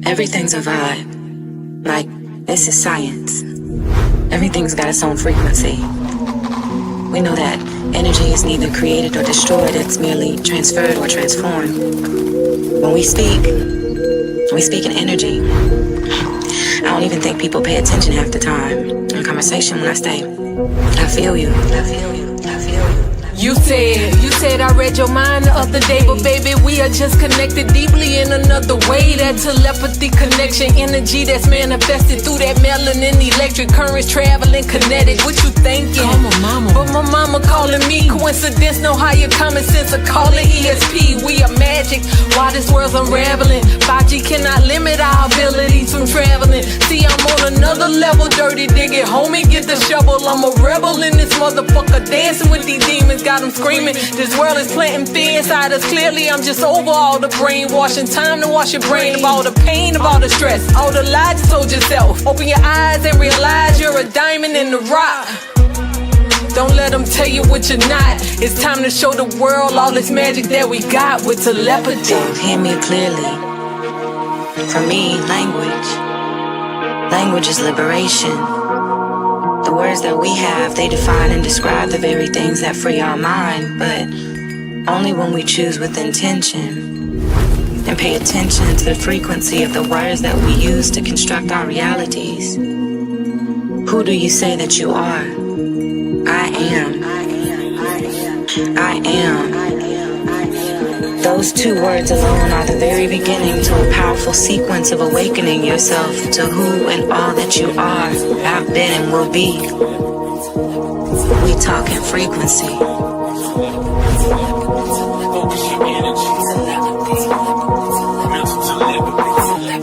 Everything's a vibe. Like, this is science. Everything's got its own frequency. We know that energy is neither created or destroyed, it's merely transferred or transformed. When we speak in energy. I don't even think people pay attention half the time in conversation when I say, I feel you, I feel you, I feel you. You said I read your mind the other day, but baby, we are just connected deeply in another way. That telepathy connection, energy that's manifested through that melanin, electric currents traveling kinetic. What you thinking? Call my mama. But my mama calling me. Coincidence, no higher common sense, I call it ESP. We are magic while this world's unraveling. 5G cannot limit our abilities from traveling. See, I'm on another level, dirty, dig it, homie, get the shovel. I'm a rebel in this motherfucker, dancing with these demons. Got them screaming, this world is planting fear inside us. Clearly I'm just over all the brainwashing. Time to wash your brain of all the pain, of all the stress, all the lies you told yourself. Open your eyes and realize you're a diamond in the rock. Don't let them tell you what you're not. It's time to show the world all this magic that we got with telepathy. So hear me clearly. For me, language is liberation. The words that we have, they define and describe the very things that free our mind, but only when we choose with intention and pay attention to the frequency of the words that we use to construct our realities. Who do you say that you are? I am. I am. Those two words alone are the very beginning to a powerful sequence of awakening yourself to who and all that you are, have been, and will be. We talk in frequency.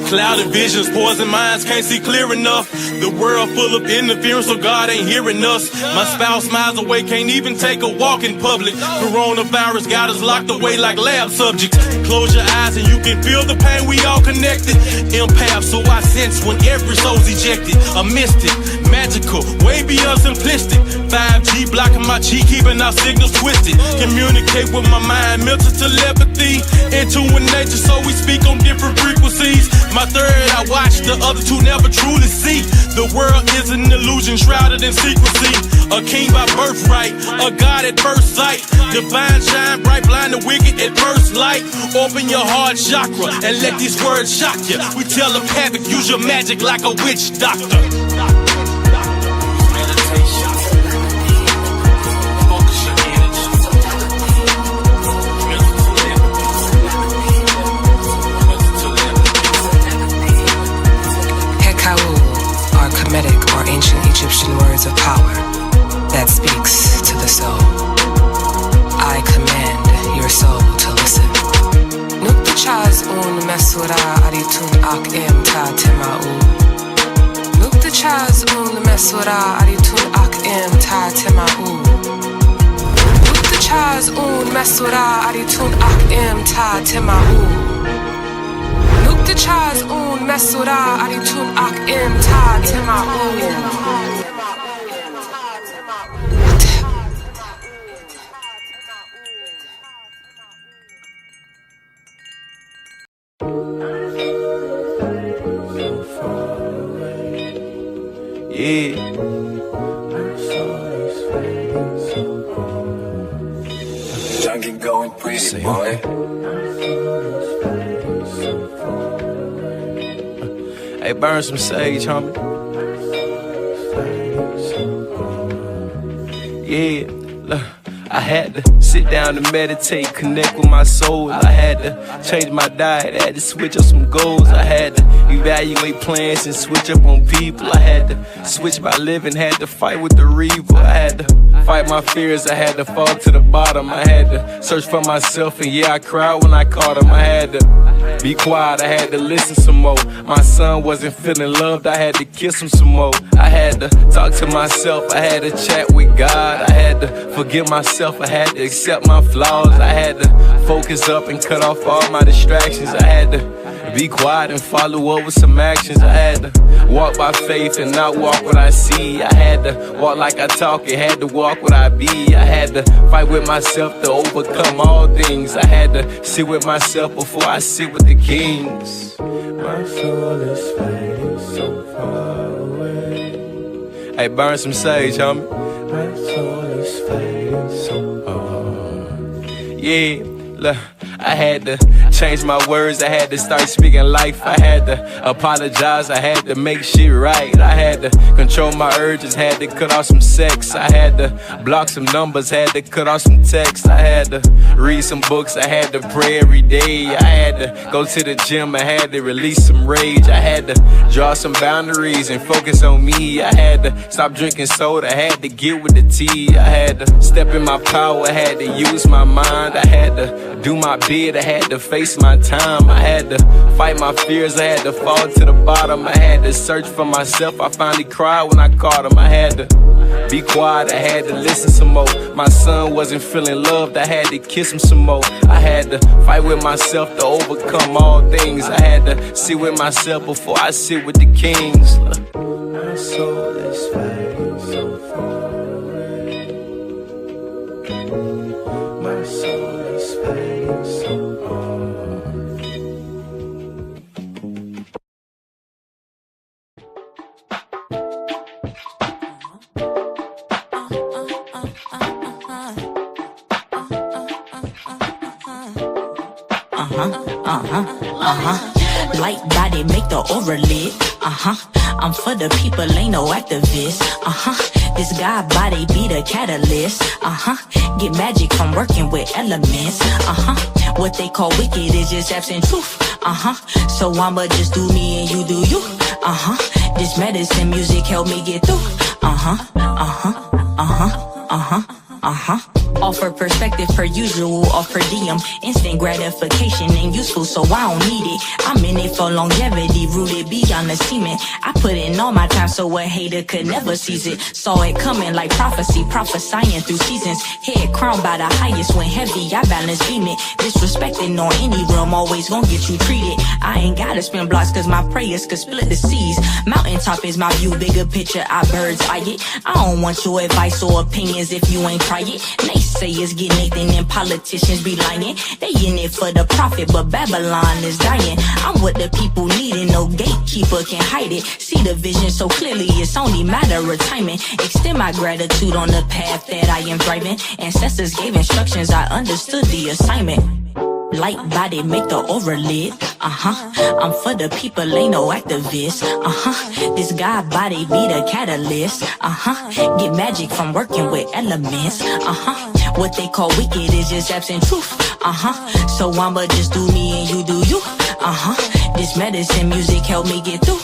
Clouded visions, poison minds, can't see clear enough. The world full of interference, so God ain't hearing us. My spouse miles away, can't even take a walk in public. Coronavirus got us locked away like lab subjects. Close your eyes and you can feel the pain, we all connected. Empath, so I sense when every soul's ejected. A mystic, magical, way beyond simplistic. 5G blocking my chi, keeping our signals twisted. Communicate with my mind, mental telepathy. Into nature, so we speak on different frequencies. My third, I watch, the other two never truly see. The world is an illusion shrouded in secrecy. A king by birthright, a god at first sight. Divine shine bright, blind the wicked at first light. Open your heart chakra and let these words shock you. We tell them havoc, use your magic like a witch doctor. Or ancient Egyptian words of power that speaks to the soul. I command your soul to listen. Nukta chaz un mesura aritun ak em ta tema'u. Nukta chaz un mesura aritun ak em ta tema'u. Nukta chaz un mesura aritun ak em ta tema'u. The chaz un mesura aritun ak im ta tema'u. Yeah. Junkie going crazy, boy. Hey, burn some sage, homie. Yeah, look, I had to sit down and meditate, connect with my soul. I had to change my diet, I had to switch up some goals. I had to evaluate plans and switch up on people. I had to switch my living, had to fight with the reaper. I had to fight my fears, I had to fall to the bottom. I had to search for myself, and yeah, I cried when I caught him. I had to be quiet, I had to listen some more. My son wasn't feeling loved, I had to kiss him some more. I had to talk to myself, I had to chat with God. I had to forgive myself, I had to accept my flaws. I had to focus up and cut off all my distractions. I had to Be quiet and follow up with some actions. I had to walk by faith and not walk what I see. I had to walk like I talk, it had to walk what I be. I had to fight with myself to overcome all things. I had to sit with myself before I sit with the kings. My soul is fading so far away. Hey, burn some sage, homie. My soul is fading so far. Yeah, look. I had to change my words, I had to start speaking life. I had to apologize, I had to make shit right. I had to control my urges, had to cut off some sex. I had to block some numbers, had to cut off some texts. I had to read some books, I had to pray every day. I had to go to the gym, I had to release some rage. I had to draw some boundaries and focus on me. I had to stop drinking soda, I had to get with the tea. I had to step in my power, I had to use my mind. I had to do my bid, I had to face my time. I had to fight my fears, I had to fall to the bottom. I had to search for myself, I finally cried when I caught him. I had to be quiet, I had to listen some more. My son wasn't feeling loved, I had to kiss him some more. I had to fight with myself to overcome all things. I had to sit with myself before I sit with the kings. My soul is fading so far away. My soul is fading so far. Light body make the aura lit. I'm for the people, ain't no activist. This God body be the catalyst. Get magic from working with elements. What they call wicked is just absent truth. So I'ma just do me and you do you. This medicine music help me get through. Offer perspective per usual, off per diem. Instant gratification ain't useful, so I don't need it. I'm in it for longevity, rooted beyond the semen. I put in all my time so a hater could never seize it. Saw it coming like prophecy, prophesying through seasons. Head crowned by the highest when heavy, I balance beaming. Disrespecting on any realm, always gonna get you treated. I ain't gotta spin blocks cause my prayers could split the seas. Mountaintop is my view, bigger picture, I bird's eye it. I don't want your advice or opinions if you ain't try it. Naysayers get Nathan and politicians be lying. They in it for the profit, but Babylon is dying. I'm what the people need and no gatekeeper can hide it. See the vision so clearly, it's only matter of timing. Extend my gratitude on the path that I am driving. Ancestors gave instructions, I understood the assignment. Light body make the aura lit. I'm for the people, ain't no activist. This God body be the catalyst. Get magic from working with elements. What they call wicked is just absent truth. So I'ma just do me and you do you. This medicine music help me get through.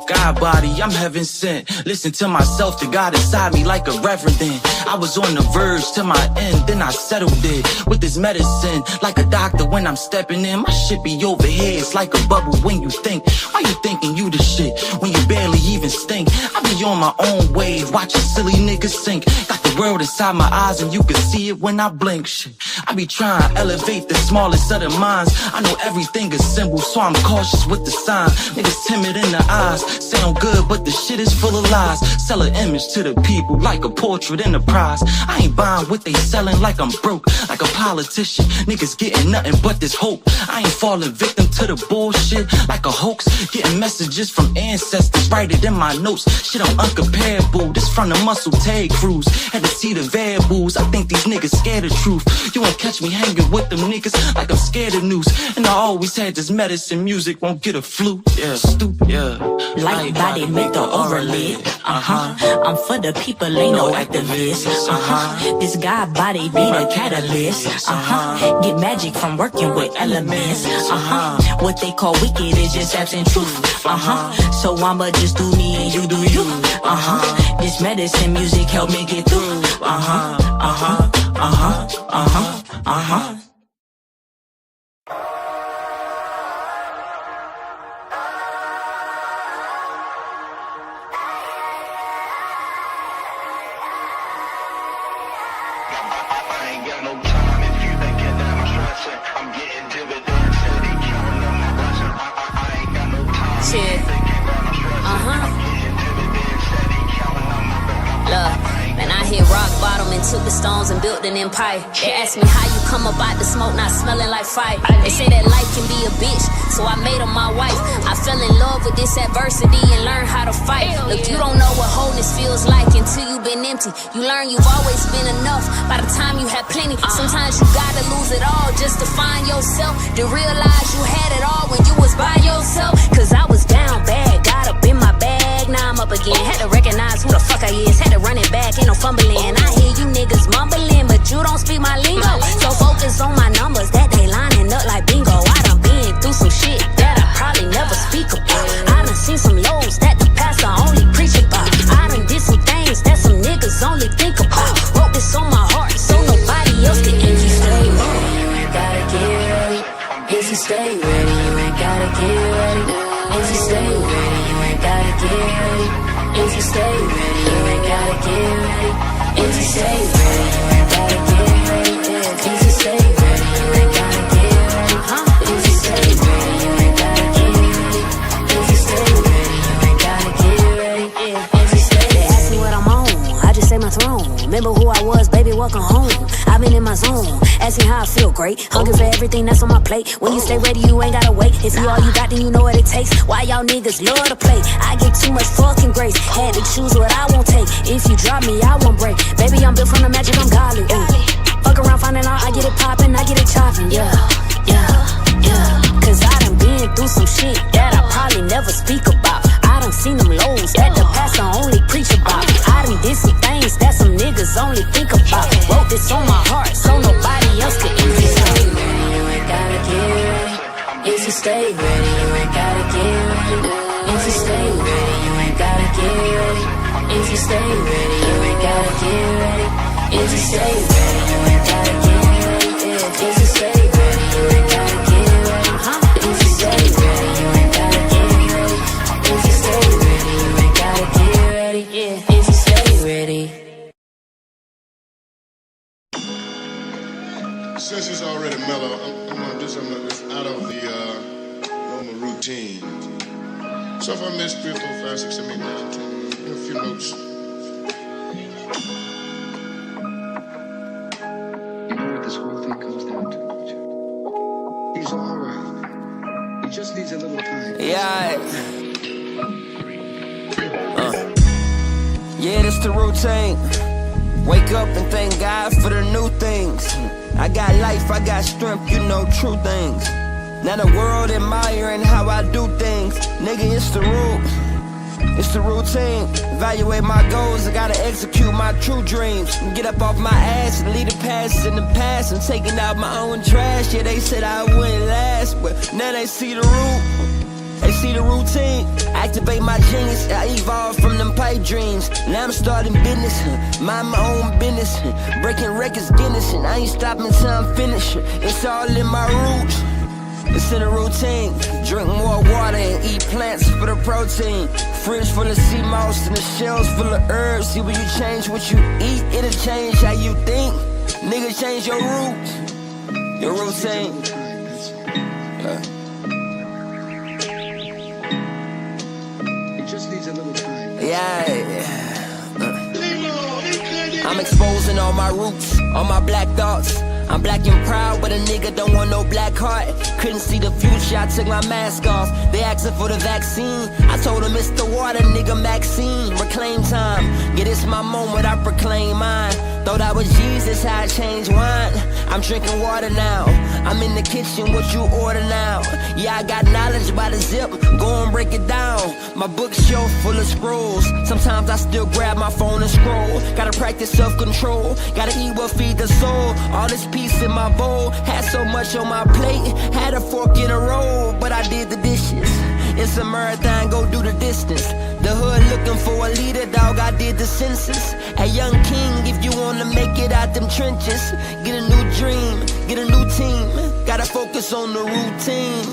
God body, I'm heaven sent. Listen to myself, the God inside me like a reverend then. I was on the verge to my end, then I settled it with this medicine, like a doctor when I'm stepping in. My shit be over here, it's like a bubble when you think. Why you thinking you the shit when you barely even stink? I be on my own wave, watching silly niggas sink. Got the world inside my eyes and you can see it when I blink. Shit, I be trying to elevate the smallest of the minds. I know everything is simple, so I'm cautious with the sign. Niggas timid in the eyes, sound good, but the shit is full of lies. Sell an image to the people like a portrait in a prize. I ain't buying what they selling like I'm broke, like a politician. Niggas getting nothing but this hope. I ain't falling victim to the bullshit like a hoax. Getting messages from ancestors, write it in my notes. Shit, I'm uncomparable. This from the muscle tag cruise. Had to see the variables. I think these niggas scared of truth. You won't catch me hanging with them niggas like I'm scared of news. And I always had this medicine music, won't get a flu. Yeah, stupid. Yeah. Light body make the aura lit. I'm for the people, ain't no activist. This God body be the catalyst. Get magic from working with elements. What they call wicked is just absent truth. So I'ma just do me and you do you. This medicine music help me get through. I ain't got no time if you think that Shit. Look, man, I hit rock bottom and took the stones and built an empire. They asked me how you come about the smoke not smelling like fire. They say that life can be a bitch, so I made her my wife. I fell in love with this adversity and learned how to fight. Look, you don't know what wholeness feels like until you've been empty. You learn you've always been enough by the time you had plenty. Sometimes you gotta lose it all just to find yourself, to realize you had it all when you was by yourself. Cause I was down bad, got up in my bag, now I'm up again. Had to recognize who the fuck I is, had to run it back, ain't no fumbling. I hear you niggas mumbling, but you don't speak my lingo. So focus on my numbers, that they lining up like bingo. I done been through some shit that I probably never speak about. I done seen some lows that the pastor only preach about. I done did some things that some niggas only think about. Wrote this on my heart so nobody else can. If you stay ready, you ain't gotta get ready. If you stay ready, you ain't gotta get ready. If you stay ready, you ain't gotta get ready. If you stay ready, you ain't gotta get ready. If you stay ready, you ain't gotta get ready. If you stay ready, you ain't gotta get ready. If you stay ready, you ain't gotta get ready. If you stay ready, you ain't gotta get ready. If you stay. They ask me what I'm on, I just say my throne. Remember who I was, baby, welcome home. I've been in my zone, asking how I feel great. Hungry for everything that's on my plate. When you stay ready, you ain't gotta wait. If you all you got, then you know what it takes. Why y'all niggas love to play? I get too much fucking grace. Had to choose what I won't take. If you drop me, I won't break. Baby, I'm built from the magic, I'm godly. Fuck around, finding out, I get it poppin', I get it choppin'. Yeah. Cause I done been through some shit that I probably never speak about. I done seen them lows that the pastor only preach about. I done did some things that some niggas only think about. Wrote this on my heart so nobody else could. If you stay ready, you ain't gotta get ready. If you stay ready, you ain't gotta get ready. If you stay ready, you ain't gotta get ready. If you stay ready, you ain't gotta get ready. If you stay ready, you ain't gotta get ready. If you stay ready, you ain't gotta get ready. If you stay ready, you ain't gotta get ready. If you stay ready, you ain't gotta get ready. If you stay ready. Since it's already mellow, I'm gonna do something that's out of the normal routine. So if I miss 3, 4, 5, 6, 7, 8, 9, 10, a few notes. You know what this whole thing comes down to, don't you? He's all right. He just needs a little time. Yeah. Yeah, this the routine. Wake up and thank God for the new things. I got life, I got strength, you know true things. Now the world admiring how I do things. Nigga, it's the root. It's the routine. Evaluate my goals, I gotta execute my true dreams. Get up off my ass and leave the past in the past. I'm taking out my own trash. Yeah, they said I wouldn't last, but now they see the root. They see the routine. Activate my genius, I evolved from them pipe dreams. Now I'm starting business, mind my own business. Breaking records, Guinness, and I ain't stopping till I'm finished. It's all in my roots. It's in the routine. Drink more water and eat plants for the protein. Fridge full of sea moss and the shells full of herbs. See when you change what you eat, it'll change how you think. Nigga, change your roots, your routine. It just needs a little time. Yeah. I'm exposing all my roots, all my black thoughts. I'm black and proud, but a nigga don't want no black heart. Couldn't see the future, I took my mask off. They asking for the vaccine, I told them it's the water, nigga, Maxine. Reclaim time, yeah, this my moment, I proclaim mine. Thought I was Jesus, how I changed wine. I'm drinking water now, I'm in the kitchen, what you order now? Yeah, I got knowledge by the zip, go and break it down. My bookshelf full of scrolls, sometimes I still grab my phone and scroll. Gotta practice self-control, gotta eat what feed the soul. All this peace in my bowl, had so much on my plate, had a fork in a roll, but I did the dishes. It's a marathon, go do the distance. The hood looking for a leader, dog, I did the census. A young king, if you wanna make it out them trenches, get a new dream, get a new team. Gotta focus on the routine.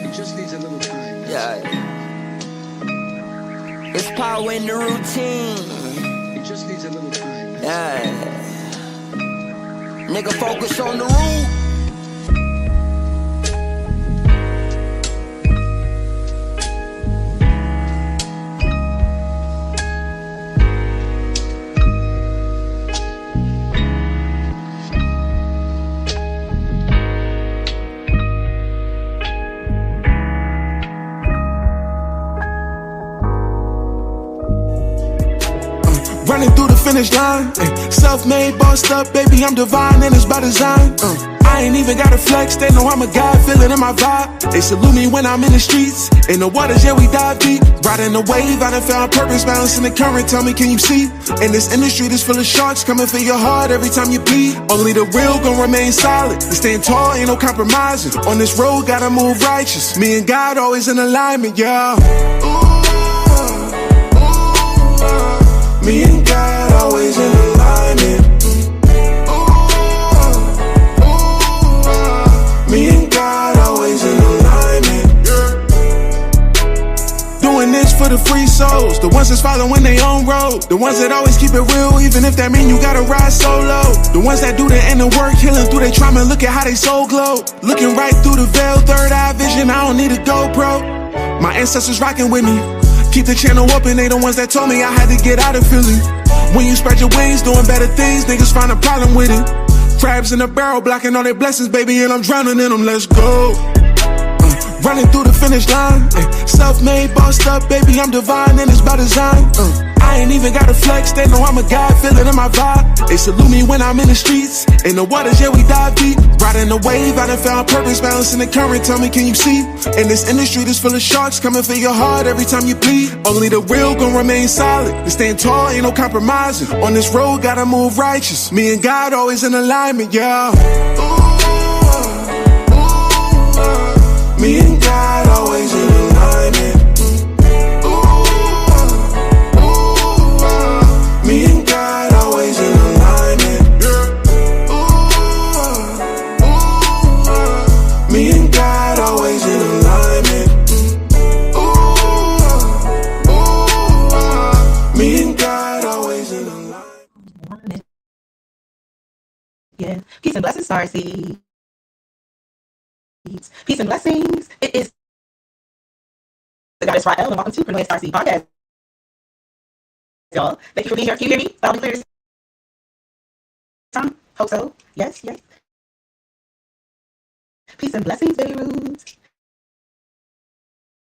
It just needs a little time. Yeah. It's power in the routine. It just needs a little time. Yeah. Nigga, focus on the root. finish line. Self-made, bossed up, baby, I'm divine and it's by design. I ain't even gotta flex, they know I'm a guy, feel it in my vibe. They salute me when I'm in the streets. In the waters, yeah, we dive deep. Riding the wave, I done found purpose, balancing the current, tell me, can you see? In this industry that's full of sharks, coming for your heart every time you bleed. Only the real gon' remain solid. We stand tall, ain't no compromising. On this road, gotta move righteous. Me and God always in alignment, yeah. Me and God always in alignment. Me and God always in alignment. Doing this for the free souls, the ones that's following their own road, the ones that always keep it real, even if that mean you gotta ride solo. The ones that do the inner work, healing through their trauma, look at how they soul glow. Looking right through the veil, third eye vision, I don't need a GoPro. My ancestors rocking with me. Keep the channel open, they the ones that told me I had to get out of Philly. When you spread your wings, doing better things, niggas find a problem with it. Crabs in a barrel, blocking all their blessings, baby, and I'm drowning in them, let's go. Running through the finish line. Self-made, bossed up, baby, I'm divine and it's by design. I ain't even gotta flex, they know I'm a guy, feel it in my vibe. They salute me when I'm in the streets. In the waters, yeah, we dive deep. Riding the wave, I done found purpose, balancing the current, tell me, can you see? In this industry that's full of sharks, coming for your heart every time you bleed. Only the real gon' remain solid. We stand tall, ain't no compromising. On this road, gotta move righteous. Me and God always in alignment, yeah. Me and God always in alignment. Me and God always in alignment. Me and God always in alignment. Me and God always in alignment. Yeah. Peace and blessings, Starseed. Peace and blessings. It is the God Israel, and welcome to Pronoia Starseed podcast. Y'all, thank you for being here. Can you hear me loud and clear this time? Hope so. Yes, yes. Peace and blessings, baby roots.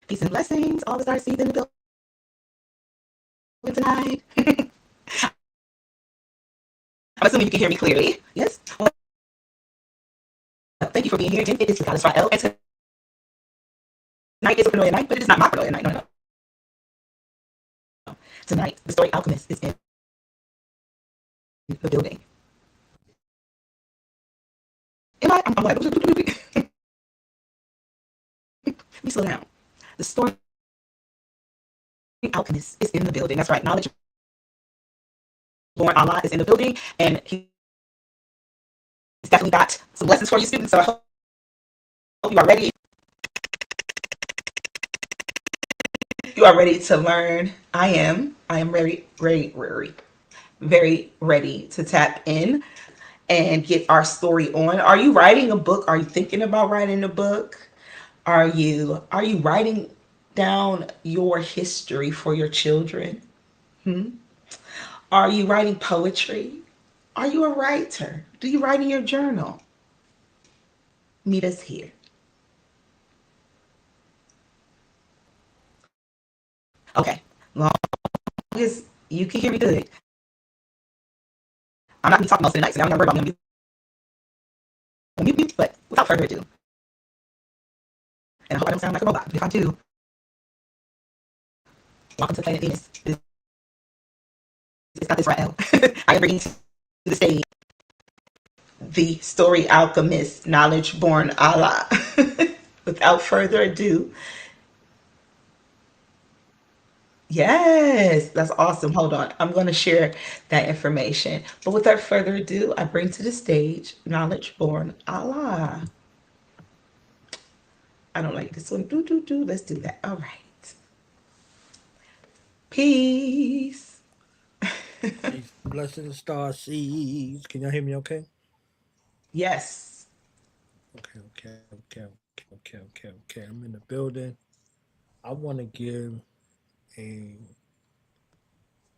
Peace and blessings, all the Starseeds in the building tonight. I'm assuming you can hear me clearly. Yes. Well, thank you for being here. Again, it is the God Israel, and tonight is a Pronoia night, but it is not my Pronoia night. No. Tonight, the story Alchemist is in the building. Am I? I'm like, let me slow down. The story Alchemist is in the building. That's right. Knowledge born Allah is in the building, and he's definitely got some lessons for you students. So I hope you are ready. You are ready to learn. I am very, very, very ready to tap in and get our story on. Are you writing a book? Are you thinking about writing a book? Are you writing down your history for your children? Are you writing poetry? Are you a writer? Do you write in your journal? Meet us here. Okay. Long as you can hear me good. I'm not gonna be talking most of the night, so I'm not worried about mute, but without further ado. And I hope I don't sound like a robot, but if I do, welcome to Planet Venus. It's not Israel. I am bringing to the stage the story Alchemist, knowledge born Allah. Without further ado, yes, that's awesome. Hold on. I'm going to share that information. But without further ado, I bring to the stage knowledge born Allah. I don't like this one. Do. Let's do that. All right. Peace. Peace. Blessings, star seeds. Can y'all hear me okay? Yes. Okay. I'm in the building. I want to give a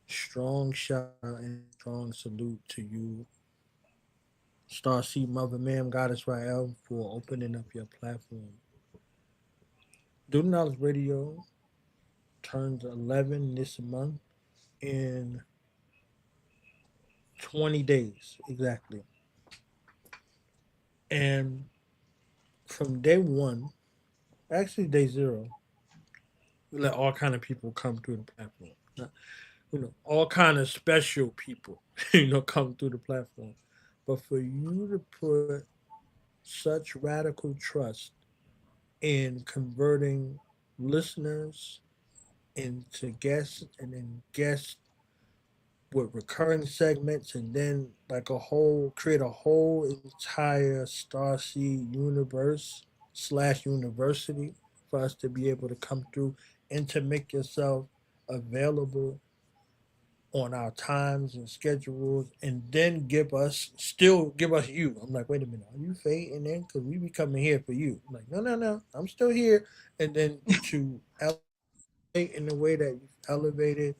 strong shout out and strong salute to you, Starseed Mother Ma'am God Israel, for opening up your platform. Do Knowledge Radio turns 11 this month, and 20 days exactly. And from day one, actually day zero, we let all kind of people come through the platform. All kind of special people, come through the platform. But for you to put such radical trust in converting listeners into guests and then guests with recurring segments and then like create a whole entire Starseed universe slash university for us to be able to come through and to make yourself available on our times and schedules and then give us you. I'm like, wait a minute, are you fading in? Because we be coming here for you. I'm like, no, no, no, I'm still here. And then to elevate in the way that you've elevated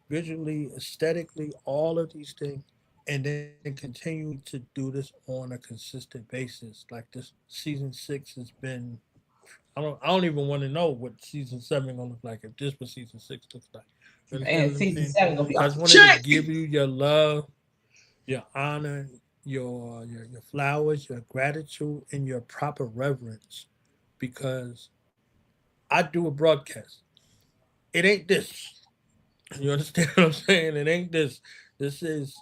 visually, aesthetically, all of these things, and then continue to do this on a consistent basis. Like this season 6 has been. I don't even want to know what season 7 gonna look like if this was season 6 looks like. You understand Man, what I'm season saying? seven gonna be So I off just the wanted to chain. give you your love, your honor, your flowers, your gratitude, and your proper reverence because I do a broadcast. It ain't this. You understand what I'm saying? It ain't this. This is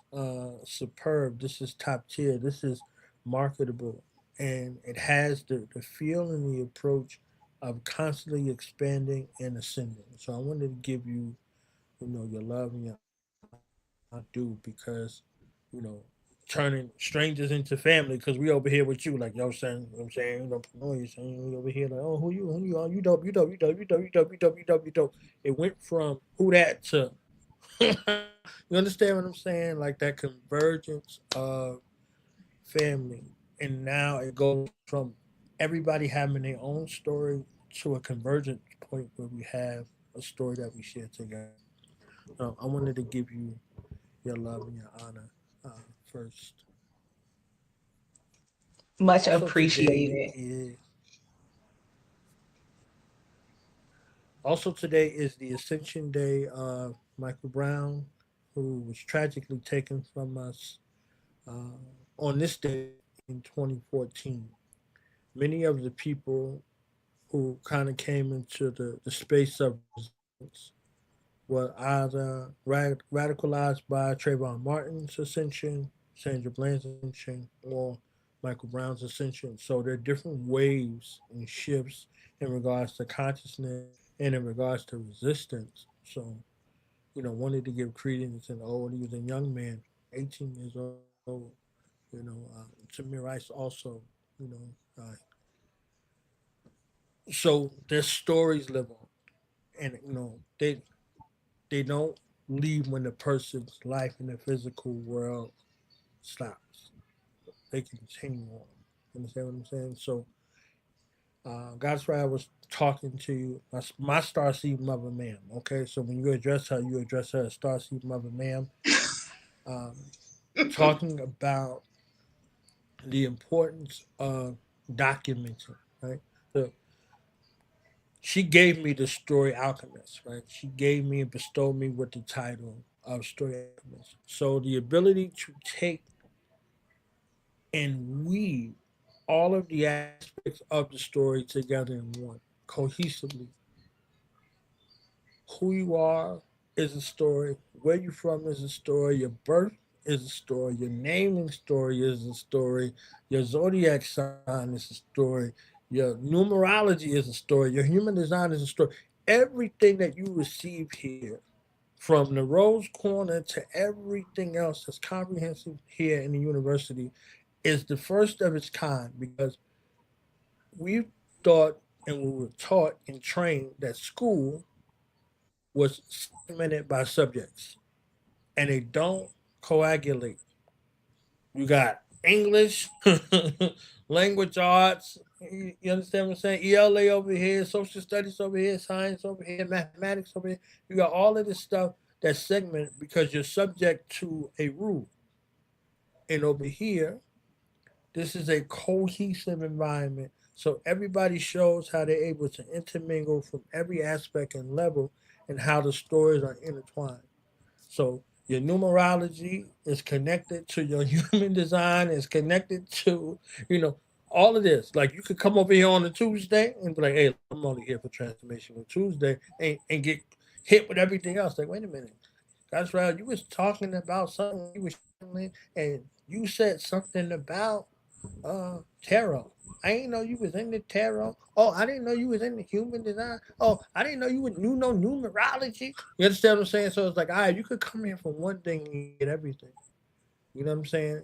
superb. This is top tier. This is marketable. And it has the feel and the approach of constantly expanding and ascending. So I wanted to give you, your love and your honor. I do because, you know, turning strangers into family because we over here with you, like y'all saying, you know what I'm saying, Pronoia saying we over here like, oh, who you are, you dope, you dope, you dope, you dope, you dope, you dope, you dope, you dope. It went from who that to you understand what I'm saying? Like that convergence of family. And now it goes from everybody having their own story to a convergent point where we have a story that we share together. I wanted to give you your love and your honor first. Much Also today appreciated. is today is the Ascension Day of Michael Brown, who was tragically taken from us uh, on this day in 2014. Many of the people who kind of came into the space of resistance were either radicalized by Trayvon Martin's ascension, Sandra Bland's ascension, or Michael Brown's ascension. So there are different waves and shifts in regards to consciousness and in regards to resistance. So, wanted to give credence and old. He was a young man, 18 years old. Tamir Rice also, you know, uh, so their stories live on, and they don't leave when the person's life in the physical world stops. They continue on. You understand what I'm saying? So, God's right. I was talking to you, my starseed mother, ma'am. Okay, so when you address her as starseed mother, ma'am. Um, Talking about the importance of documenting, right? So she gave me the story Alchemist, right? She gave me and bestowed me with the title of Story Alchemist. So the ability to take and weave all of the aspects of the story together in one, cohesively. Who you are is a story, where you're from is a story, your birth is a story, your naming story is a story, your zodiac sign is a story, your numerology is a story, your human design is a story. Everything that you receive here, from the rose corner to everything else that's comprehensive here in the university, is the first of its kind because we thought and we were taught and trained that school was segmented by subjects and they don't coagulate. You got English, language arts, you understand what I'm saying? ELA over here, social studies over here, science over here, mathematics over here. You got all of this stuff that's segmented because you're subject to a rule. And over here, this is a cohesive environment. So everybody shows how they're able to intermingle from every aspect and level and how the stories are intertwined. So Your numerology is connected to your human design, is connected to, you know, all of this. Like you could come over here on a Tuesday and be like, hey, I'm only here for transformation on Tuesday and get hit with everything else. Like, wait a minute. That's right. You was talking about something you was channeling and you said something about tarot. I didn't know you was in the tarot. Oh, I didn't know you was in the human design. Oh, I didn't know you would knew no numerology. You understand what I'm saying? So it's like, all right, you could come here for one thing and get everything. You know what I'm saying?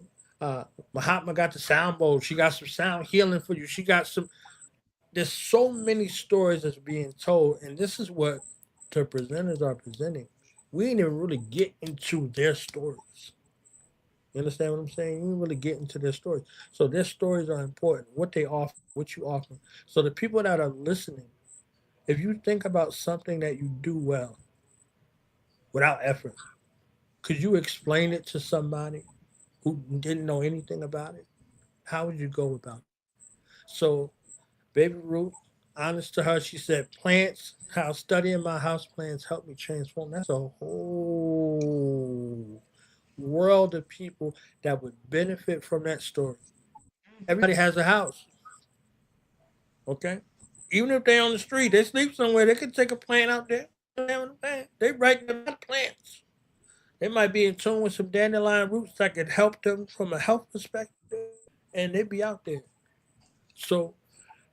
Mahatma got the sound bowl. She got some sound healing for you. She got some. There's so many stories that's being told, and this is what the presenters are presenting. We didn't even really get into their stories. You understand what I'm saying? You didn't really get into their stories. So their stories are important. What they offer, what you offer. So the people that are listening, if you think about something that you do well without effort, could you explain it to somebody who didn't know anything about it? How would you go about it? So Baby Ruth, honest to her, she said, plants, how studying my house plants helped me transform. That's a whole world of people that would benefit from that story. Everybody has a house, okay? Even if they're on the street, they sleep somewhere, they could take a plant out there. They write a lot of plants. They might be in tune with some dandelion roots that could help them from a health perspective, and they'd be out there. So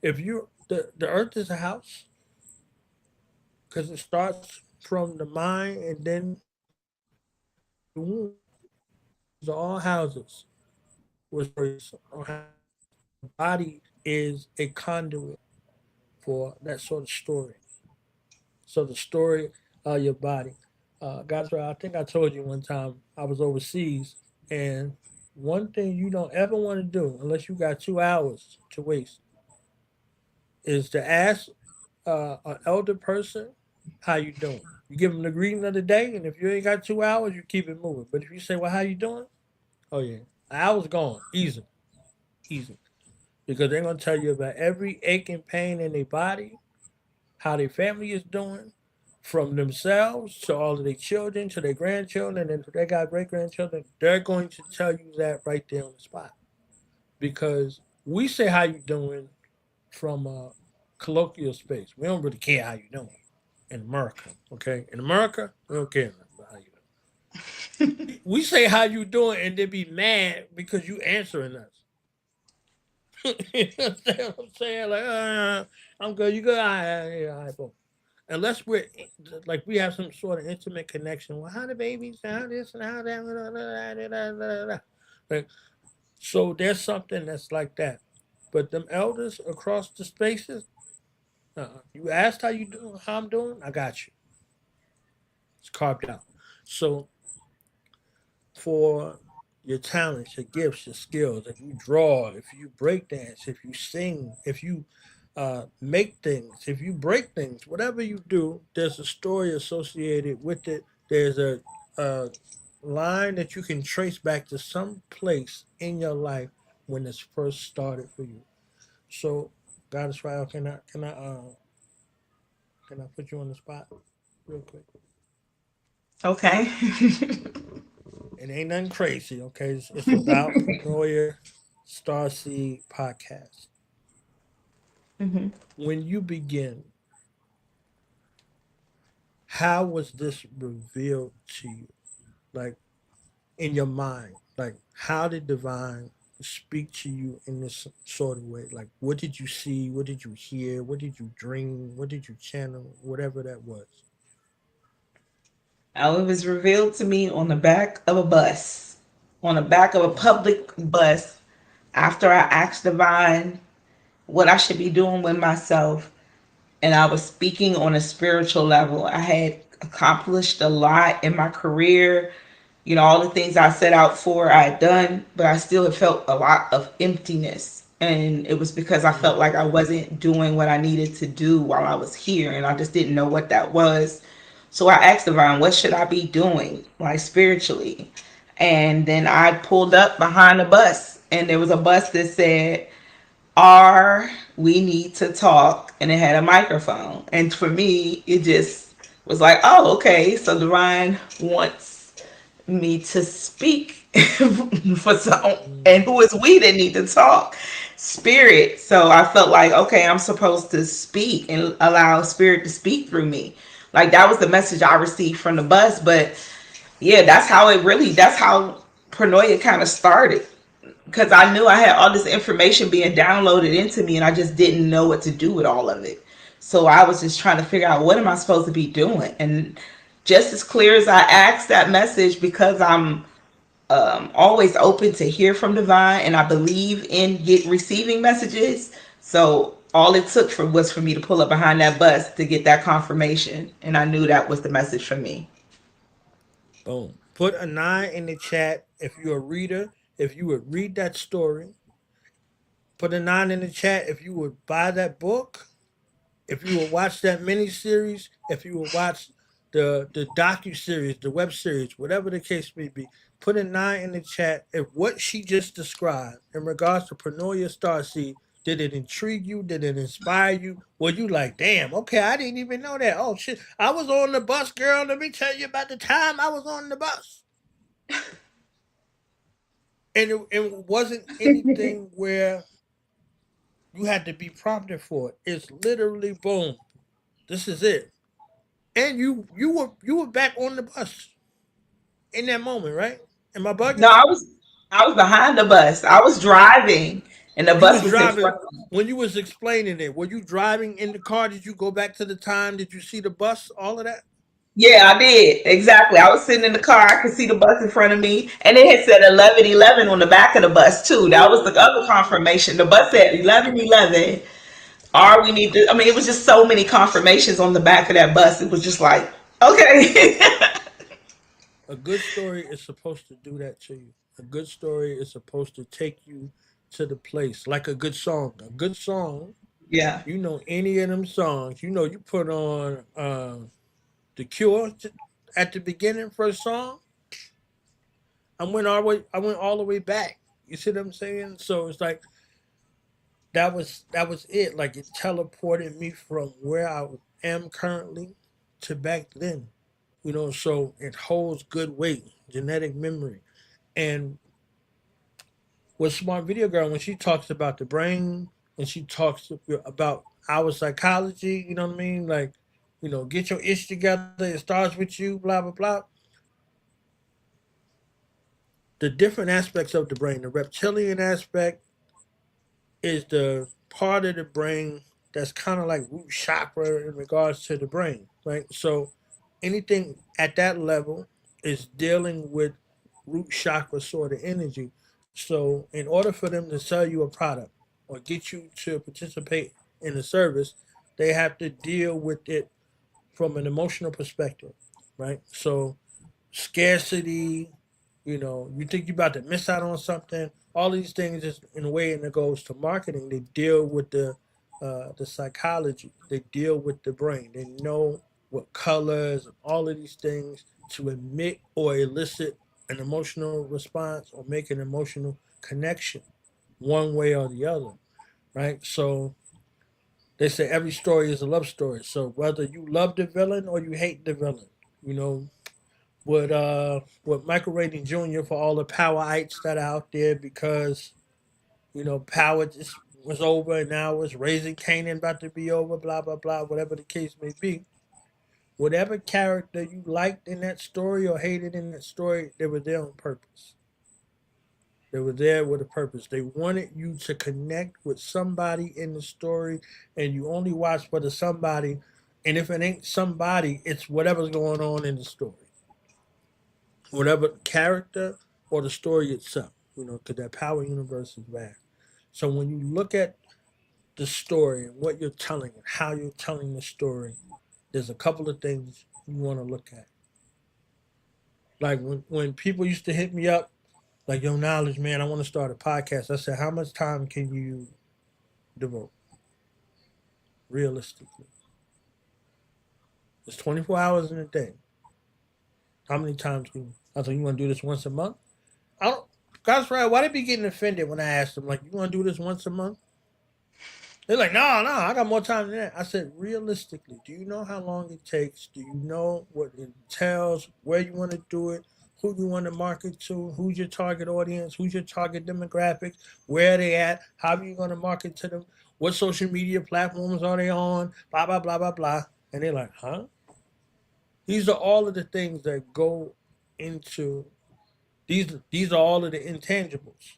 if you the earth is a house because it starts from the mind and then the womb. These are all houses with stories. The body is a conduit for that sort of story. So the story of your body. Guys, I think I told you one time I was overseas, and one thing you don't ever want to do unless you got 2 hours to waste is to ask an elder person how you doing. You give them the greeting of the day, and if you ain't got 2 hours, you keep it moving. But if you say, "Well, how you doing?" Oh yeah, an hour's gone, easy, easy, because they're gonna tell you about every ache and pain in their body, how their family is doing, from themselves to all of their children to their grandchildren and to their got great grandchildren. They're going to tell you that right there on the spot because we say how you doing from a colloquial space. We don't really care how you doing in America. Okay, in America, we don't care about how you doing. We say how you doing and they be mad because you answering us. You understand what I'm saying? Like, I'm good. You good? All right, yeah, all right, boom. Unless we're like we have some sort of intimate connection. Well, how the babies, how this and how that. Blah, blah, blah, blah, blah. Like, so there's something that's like that. But them elders across the spaces, you asked how you doing, how I'm doing, I got you. It's carved out. So for your talents, your gifts, your skills. If you draw, if you break dance, if you sing, if you make things, if you break things, whatever you do, there's a story associated with it. There's a line that you can trace back to some place in your life when it's first started for you. So, Goddess Rael, can I put you on the spot real quick? Okay. It ain't nothing crazy, okay? It's about Pronoia Starseed podcast. Hmm. When you begin, how was this revealed to you? Like in your mind? Like how did divine speak to you in this sort of way? Like what did you see? What did you hear? What did you dream? What did you channel? Whatever that was. It was revealed to me on the back of a bus, on the back of a public bus, after I asked Divine what I should be doing with myself. And I was speaking on a spiritual level. I had accomplished a lot in my career. You know, all the things I set out for, I had done, but I still had felt a lot of emptiness. And it was because I felt like I wasn't doing what I needed to do while I was here. And I just didn't know what that was. So I asked Divine, what should I be doing, like spiritually? And then I pulled up behind a bus, and there was a bus that said, "Are we need to talk?" And it had a microphone. And for me, it just was like, oh, okay. So Divine wants me to speak for some, and Mm. who is we that need to talk? Spirit. So I felt like, okay, I'm supposed to speak and allow spirit to speak through me. Like that was the message I received from the bus. But yeah, that's how Pronoia kind of started. Because I knew I had all this information being downloaded into me and I just didn't know what to do with all of it. So I was just trying to figure out, what am I supposed to be doing? And just as clear as I asked that message, because I'm always open to hear from divine and I believe in get receiving messages. So all it took was for me to pull up behind that bus to get that confirmation, and I knew that was the message for me. Boom. Put a 9 in the chat if you're a reader. If you would read that story, put a 9 in the chat if you would buy that book, if you will watch that mini series, if you will watch the docu series, the web series, whatever the case may be, put a 9 in the chat. If what she just described in regards to Pronoia Starseed, did it intrigue you? Did it inspire you? Were you like, damn, okay, I didn't even know that. Oh shit, I was on the bus, girl. Let me tell you about the time I was on the bus. And it wasn't anything where you had to be prompted for it. It's literally boom. This is it. And you were back on the bus in that moment, right? Am I No, bugging? I was behind the bus. I was driving, and the You bus was was in driving front of me. when you was explaining it. Were you driving in the car? Did you go back to the time? Did you see the bus? All of that? Yeah, I did. Exactly. I was sitting in the car. I could see the bus in front of me. And it had said 1111 on the back of the bus, too. That was the other confirmation. The bus said 1111. Or we need to, I mean, it was just so many confirmations on the back of that bus. It was just like, okay. A good story is supposed to do that to you. A good story is supposed to take you to the place, like a good song. A good song, Yeah. you know, any of them songs, you put on the Cure at the beginning first song. I went all the way back. You see what I'm saying? So it's like that was it. Like it teleported me from where I am currently to back then. So it holds good weight, genetic memory. And with Smart Video Girl, when she talks about the brain and she talks about our psychology, you know what I mean? Like, get your ish together. It starts with you, blah blah blah. The different aspects of the brain, the reptilian aspect is the part of the brain that's kind of like root chakra in regards to the brain, right? So anything at that level is dealing with root chakra sort of energy. So in order for them to sell you a product or get you to participate in a service, they have to deal with it from an emotional perspective, right? So scarcity, you think you're about to miss out on something. All these things is in a way, and it goes to marketing. They deal with the psychology. They deal with the brain. They know what colors and all of these things to emit or elicit an emotional response or make an emotional connection, one way or the other, right? So they say every story is a love story. So whether you love the villain or you hate the villain, you know, with Michael Rating Jr. for all the powerites that are out there because power just was over and now it's raising Canaan about to be over, blah blah blah, whatever the case may be. Whatever character you liked in that story or hated in that story, they were there on purpose. They were there with a purpose. They wanted you to connect with somebody in the story, and you only watch for the somebody. And if it ain't somebody, it's whatever's going on in the story, whatever character or the story itself, because that power universe is vast. So when you look at the story and what you're telling and how you're telling the story, there's a couple of things you want to look at. Like when people used to hit me up, like, yo, knowledge, man, I want to start a podcast. I said, how much time can you devote realistically? It's 24 hours in a day. How many times can you? I said, you want to do this once a month? I don't. God's right. Why they be getting offended when I ask them, like, you want to do this once a month? They're like, no, I got more time than that. I said, realistically, do you know how long it takes? Do you know what it entails? Where you want to do it? who you want to market to, who's your target audience, who's your target demographics, where are they at, how are you going to market to them, what social media platforms are they on, blah, blah, blah, blah, blah. And they're like, huh? These are all of the things that go into these are all of the intangibles.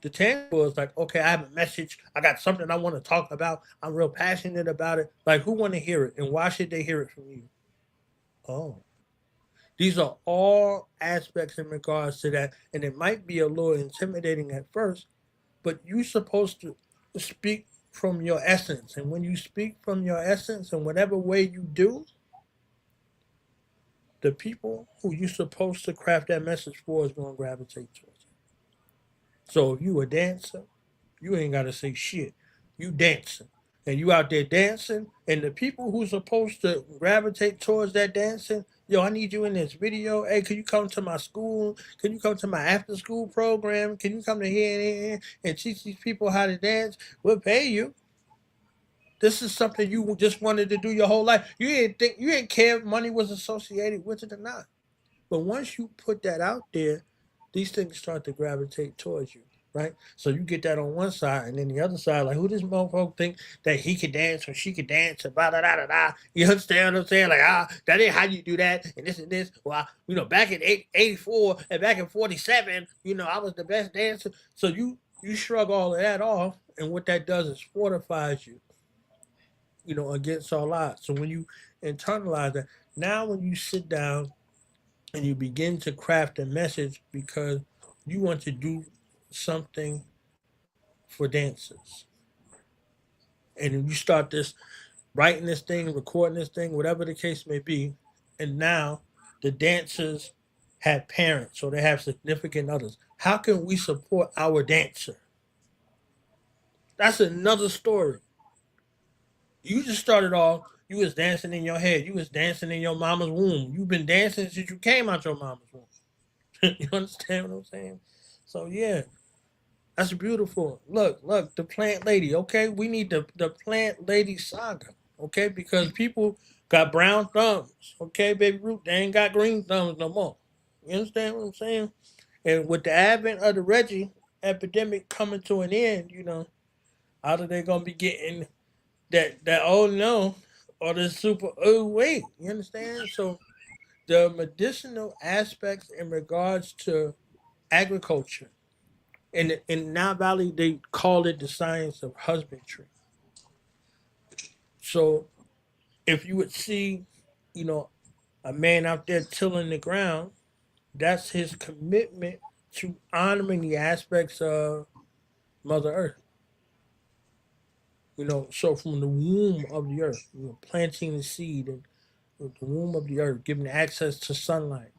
The tangible is like, okay, I have a message, I got something I want to talk about, I'm real passionate about it. Like, who want to hear it and why should they hear it from you? Oh. These are all aspects in regards to that, and it might be a little intimidating at first, but you're supposed to speak from your essence. And when you speak from your essence in whatever way you do, the people who you're supposed to craft that message for is going to gravitate towards it. So if you a dancer, you ain't got to say shit. You dancing. And you out there dancing, and the people who's supposed to gravitate towards that dancing, yo, I need you in this video. Hey, can you come to my school? Can you come to my after school program? Can you come to here and teach these people how to dance? We'll pay you. This is something you just wanted to do your whole life. You didn't care if money was associated with it or not. But once you put that out there, these things start to gravitate towards you, right? So you get that on one side, and then the other side, like, who this motherfucker think that he could dance or she could dance, and blah, da, da, da, da. You understand what I'm saying? Like, that ain't how you do that, and this and this. Well, back in 84 and back in 47, I was the best dancer. So you shrug all of that off, and what that does is fortifies you, against all odds. So when you internalize that, now when you sit down and you begin to craft a message because you want to do something for dancers. And you start this writing this thing, recording this thing, whatever the case may be. And now the dancers have parents or they have significant others. How can we support our dancer? That's another story. You just started off, you was dancing in your head. You was dancing in your mama's womb. You've been dancing since you came out your mama's womb. You understand what I'm saying? So yeah, that's beautiful. Look, the plant lady. Okay, we need the plant lady saga. Okay, because people got brown thumbs. Okay, baby Ruth, they ain't got green thumbs no more. You understand what I'm saying? And with the advent of the Reggie epidemic coming to an end, how are they gonna be getting that oh no or the super oh wait? You understand? So the medicinal aspects in regards to agriculture. In Nile Valley, they call it the science of husbandry. So if you would see, you know, a man out there tilling the ground, that's his commitment to honoring the aspects of Mother Earth. So from the womb of the earth, planting the seed and the womb of the earth, giving access to sunlight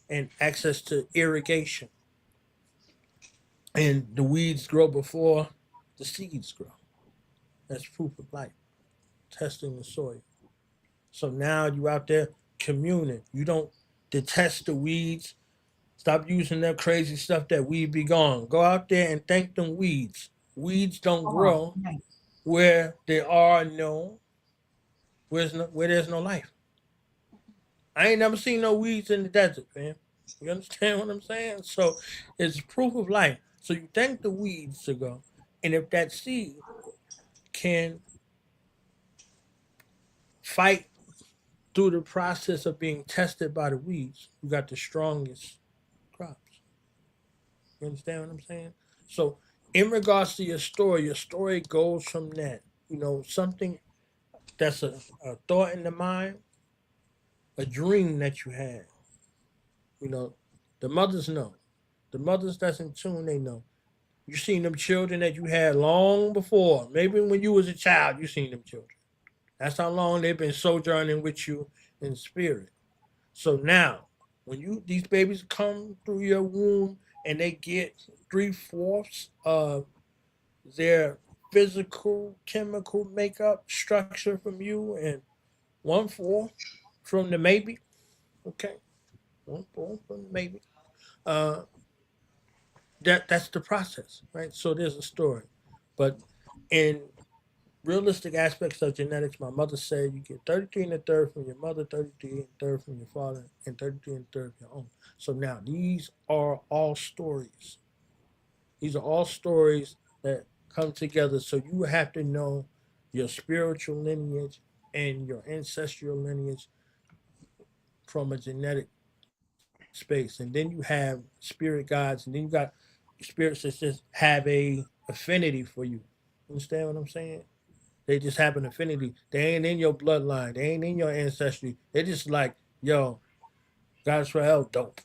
and access to irrigation. And the weeds grow before the seeds grow. That's proof of life, testing the soil. So now you out there communing. You don't detest the weeds. Stop using that crazy stuff that weed be gone. Go out there and thank them weeds. Weeds don't grow where there are where there's no life. I ain't never seen no weeds in the desert, man. You understand what I'm saying? So it's proof of life. So you thank the weeds to go. And if that seed can fight through the process of being tested by the weeds, you got the strongest crops. You understand what I'm saying? So, in regards to your story goes from that. Something that's a thought in the mind, a dream that you had. The mothers know. The mothers that's in tune, they know. You seen them children that you had long before. Maybe when you was a child, you seen them children. That's how long they've been sojourning with you in spirit. So now, when these babies come through your womb and they get 3/4 of their physical chemical makeup structure from you and 1/4 from the maybe, okay, 1/4 from the maybe. Uh, that's the process, right? So there's a story, but in realistic aspects of genetics, my mother said you get 33 and a third from your mother, 33 and a third from your father, and 33 and a third from your own. So now these are all stories. These are all stories that come together. So you have to know your spiritual lineage and your ancestral lineage from a genetic space. And then you have spirit guides, and then you got spirits that just have a affinity for you. Understand what I'm saying? They just have an affinity. They ain't in your bloodline. They ain't in your ancestry. They just like, yo, God's Rael dope.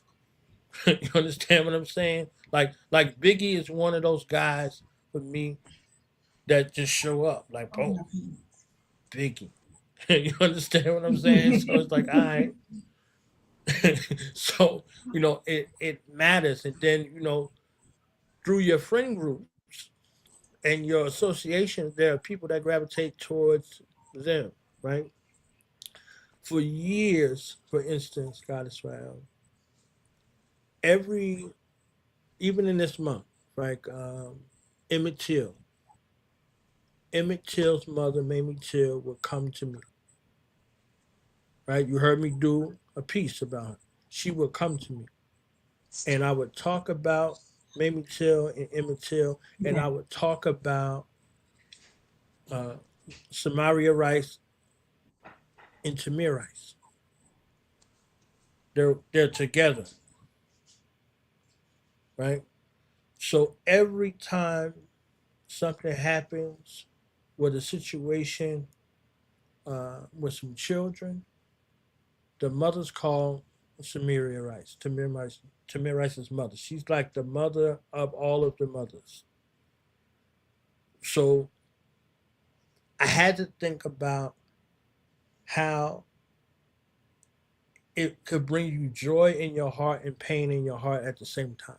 You understand what I'm saying? Like Biggie is one of those guys for me that just show up. Like, I oh, love him. Biggie. You understand what I'm saying? So it's like, all right. So, it matters. And then, through your friend groups and your associations, there are people that gravitate towards them, right? For years, for instance, God is Rael, every even in this month, like Emmett Till, Emmett Till's mother, Mamie Till, would come to me. Right, you heard me do a piece about her. She would come to me, and I would talk about Mamie Till and Emmett Till, and Yeah. I would talk about uh, Samaria Rice and Tamir Rice. They're together, right? So every time something happens with a situation with some children, the mother's called Samaria Rice, Tamir Rice's mother. She's like the mother of all of the mothers. So I had to think about how it could bring you joy in your heart and pain in your heart at the same time.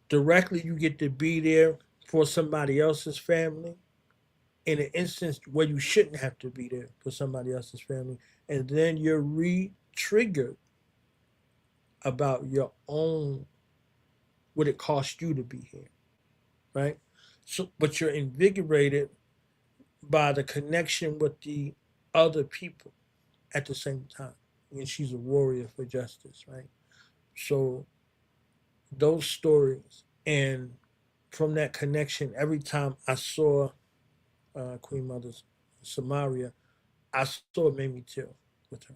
Directly, you get to be there for somebody else's family in an instance where you shouldn't have to be there for somebody else's family. And then you're re triggered about your own, what it cost you to be here, right? So, but you're invigorated by the connection with the other people at the same time. And she's a warrior for justice, right? So those stories, and from that connection, every time I saw Queen Mother's Samaria, I saw Mamie Till with her.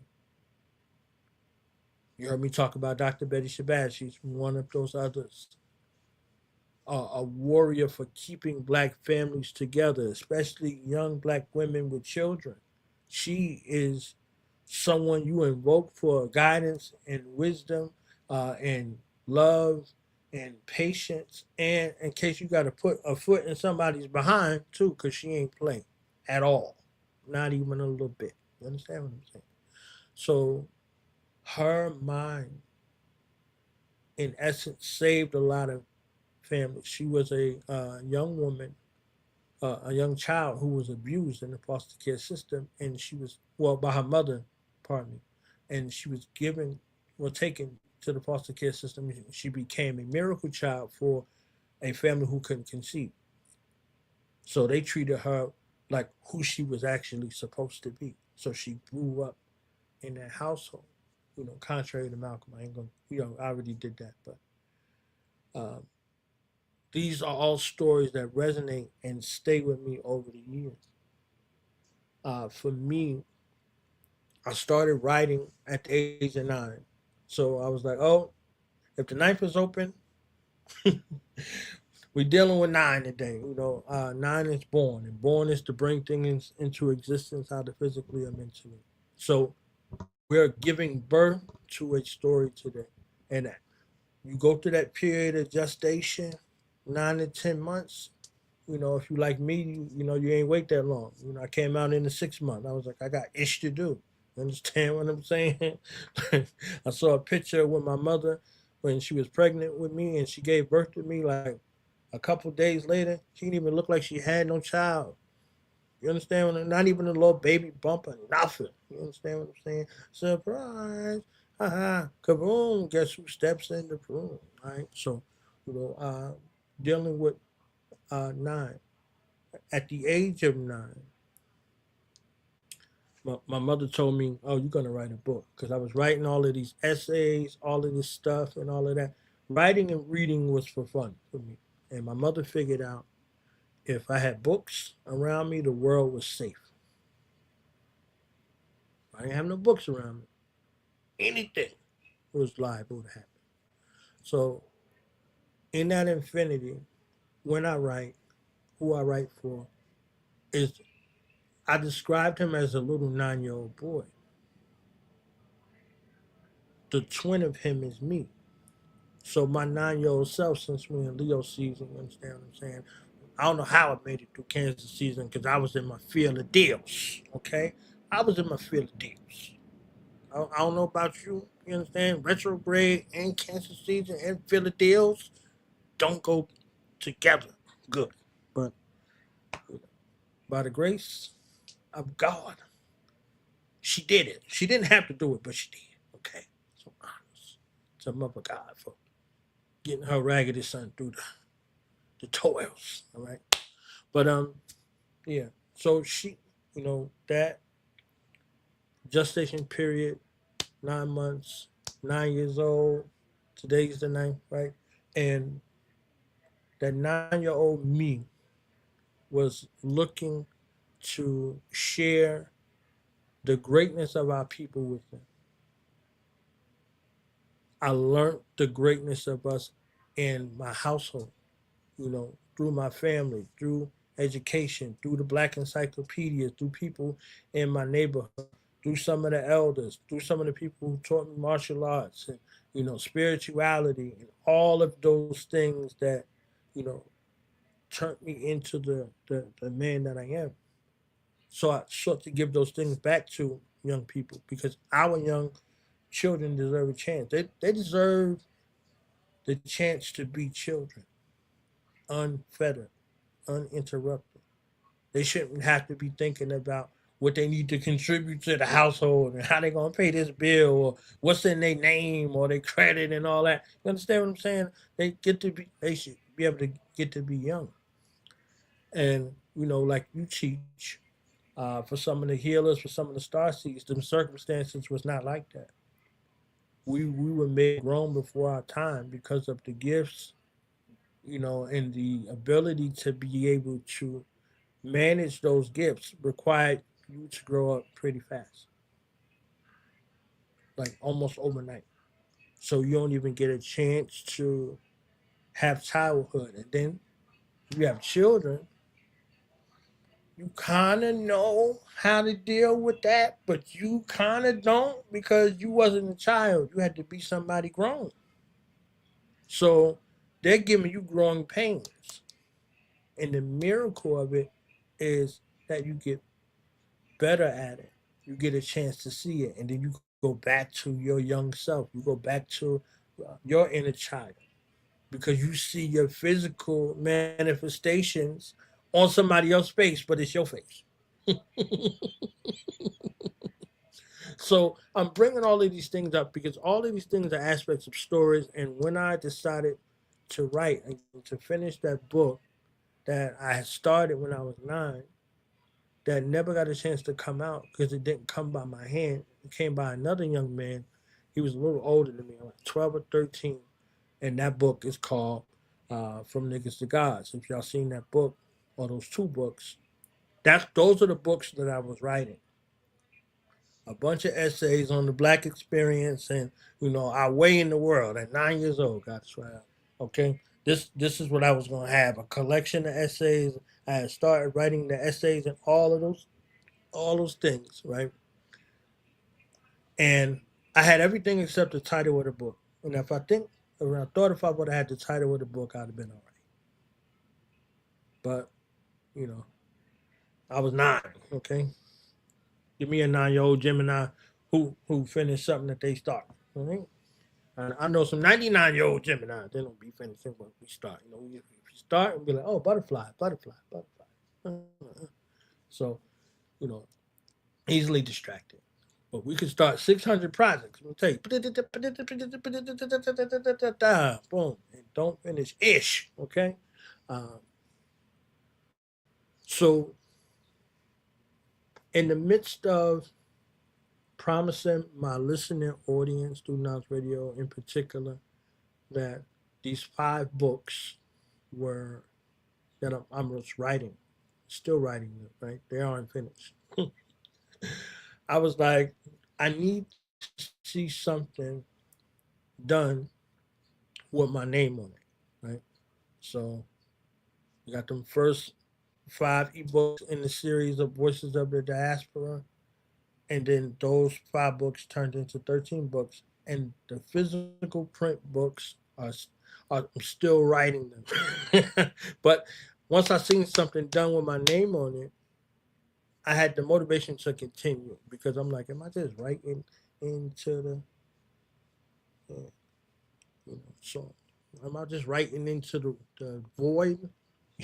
You heard me talk about Dr. Betty Shabazz. She's one of those others. A warrior for keeping black families together, especially young black women with children. She is someone you invoke for guidance and wisdom and love and patience. And in case you got to put a foot in somebody's behind, too, because she ain't playing at all. Not even a little bit. You understand what I'm saying? So her mind, in essence, saved a lot of families. She was a young woman, a young child who was abused in the foster care system, and she was, well, by her mother, pardon me, and she was given, well, taken to the foster care system. She became a miracle child for a family who couldn't conceive. So they treated her like who she was actually supposed to be. So she grew up in that household. Contrary to Malcolm, I ain't gonna, I already did that, but um, these are all stories that resonate and stay with me over the years. For me, I started writing at the age of 9. So I was like, oh, if the ninth is open, we're dealing with 9 today. 9 is born, and born is to bring things into existence how they physically are mentally. So we're giving birth to a story today. And you go through that period of gestation, 9 to 10 months. If you like me, you ain't wait that long. I came out in the 6 month. I was like, I got ish to do. You understand what I'm saying? I saw a picture with my mother when she was pregnant with me, and she gave birth to me like a couple days later. She didn't even look like she had no child. You understand what Not even a little baby bump or nothing. You understand what I'm saying? Surprise. Haha. Kaboom. Guess who steps in the room? Right? So, dealing with 9. At the age of 9, my mother told me, "Oh, you're gonna write a book," because I was writing all of these essays, all of this stuff, and all of that. Writing and reading was for fun for me, and my mother figured out if I had books around me, the world was safe. If I didn't have no books around me, anything was liable to happen. So, in that infinity, when I write, who I write for, is I described him as a little 9-year-old boy. The twin of him is me. So my 9-year-old self, since we're in Leo season, you understand what I'm saying? I don't know how I made it through Kansas season because I was in my field of deals. Okay, I was in my field of deals. I don't know about you. You understand? Retrograde and Kansas season and field of deals don't go together good. But by the grace of God, she did it. She didn't have to do it, but she did. Okay, so honest to Mother God for getting her raggedy son through the toils. All right, but yeah. So she, that gestation period, 9 months, 9 years old. Today's the ninth, right? And that 9-year old me was looking to share the greatness of our people with them. I learned the greatness of us in my household, through my family, through education, through the black encyclopedias, through people in my neighborhood, through some of the elders, through some of the people who taught me martial arts and, spirituality and all of those things that, you know, turned me into the man that I am. So I sought to give those things back to young people because our young children deserve a chance. They deserve the chance to be children, unfettered, uninterrupted. They shouldn't have to be thinking about what they need to contribute to the household and how they're gonna pay this bill or what's in their name or their credit and all that. You understand what I'm saying? They should be able to get to be young. And like you teach, for some of the healers, for some of the starseeds, the circumstances was not like that. We were made grown before our time because of the gifts, and the ability to be able to manage those gifts required you to grow up pretty fast, like almost overnight. So you don't even get a chance to have childhood. And then you have children, you kind of know how to deal with that, but you kind of don't because you wasn't a child. You had to be somebody grown. So they're giving you growing pains. And the miracle of it is that you get better at it. You get a chance to see it, and then you go back to your young self. You go back to your inner child because you see your physical manifestations on somebody else's face, but it's your face. So I'm bringing all of these things up because all of these things are aspects of stories. And when I decided to write and to finish that book that I had started when I was 9, that never got a chance to come out because it didn't come by my hand. It came by another young man. He was a little older than me, like 12 or 13. And that book is called From Niggas to Gods. If y'all seen that book or those 2 books, those are the books that I was writing. A bunch of essays on the black experience and, our way in the world at 9 years old. Got this right. Okay. This is what I was gonna have, a collection of essays. I had started writing the essays and all those things, right? And I had everything except the title of the book. And if I thought if I would have had the title of the book, I'd have been all right. But, I was 9, okay? Give me a 9-year-old Gemini who finished something that they start. All right? And I know some 99-year-old Gemini, they don't be finishing what we start. We start and be like, oh, butterfly, butterfly, butterfly. So, easily distracted. But we could start 600 projects. We'll tell you, boom, and don't finish ish. Okay, So, in the midst of promising my listening audience, through Knowledge Radio in particular, that these 5 books were that I'm just writing, still writing them, right? They aren't finished. I was like, I need to see something done with my name on it, right? So we got them first 5 ebooks in the series of Voices of the Diaspora, and then those 5 books turned into 13 books, and the physical print books are I'm still writing them. But once I seen something done with my name on it, I had the motivation to continue because I'm like, am I just writing into uh, so am I just writing into the void?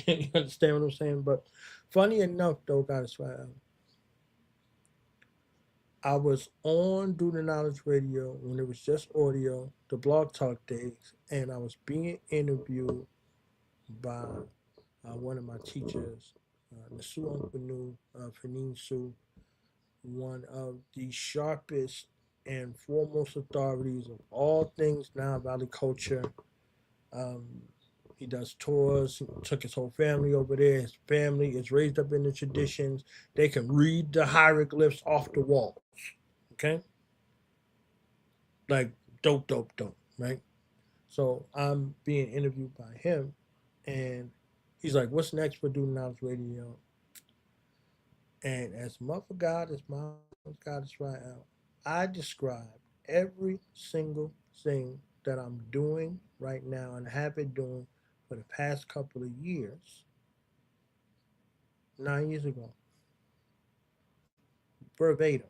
You understand what I'm saying? But funny enough, though, guys, I was on Do the Knowledge Radio when it was just audio, the Blog Talk days, and I was being interviewed by one of my teachers, Nasu Unkwanu, Fanine Su, one of the sharpest and foremost authorities of all things Nile Valley culture. Um, he does tours. He took his whole family over there. His family is raised up in the traditions. They can read the hieroglyphs off the walls. Okay, like dope, dope, dope, right? So I'm being interviewed by him, and he's like, "What's next for Do Knowledge Radio?" And as Mother God is my God is right out, I describe every single thing that I'm doing right now and have been doing for the past couple of years, 9 years ago, verbatim.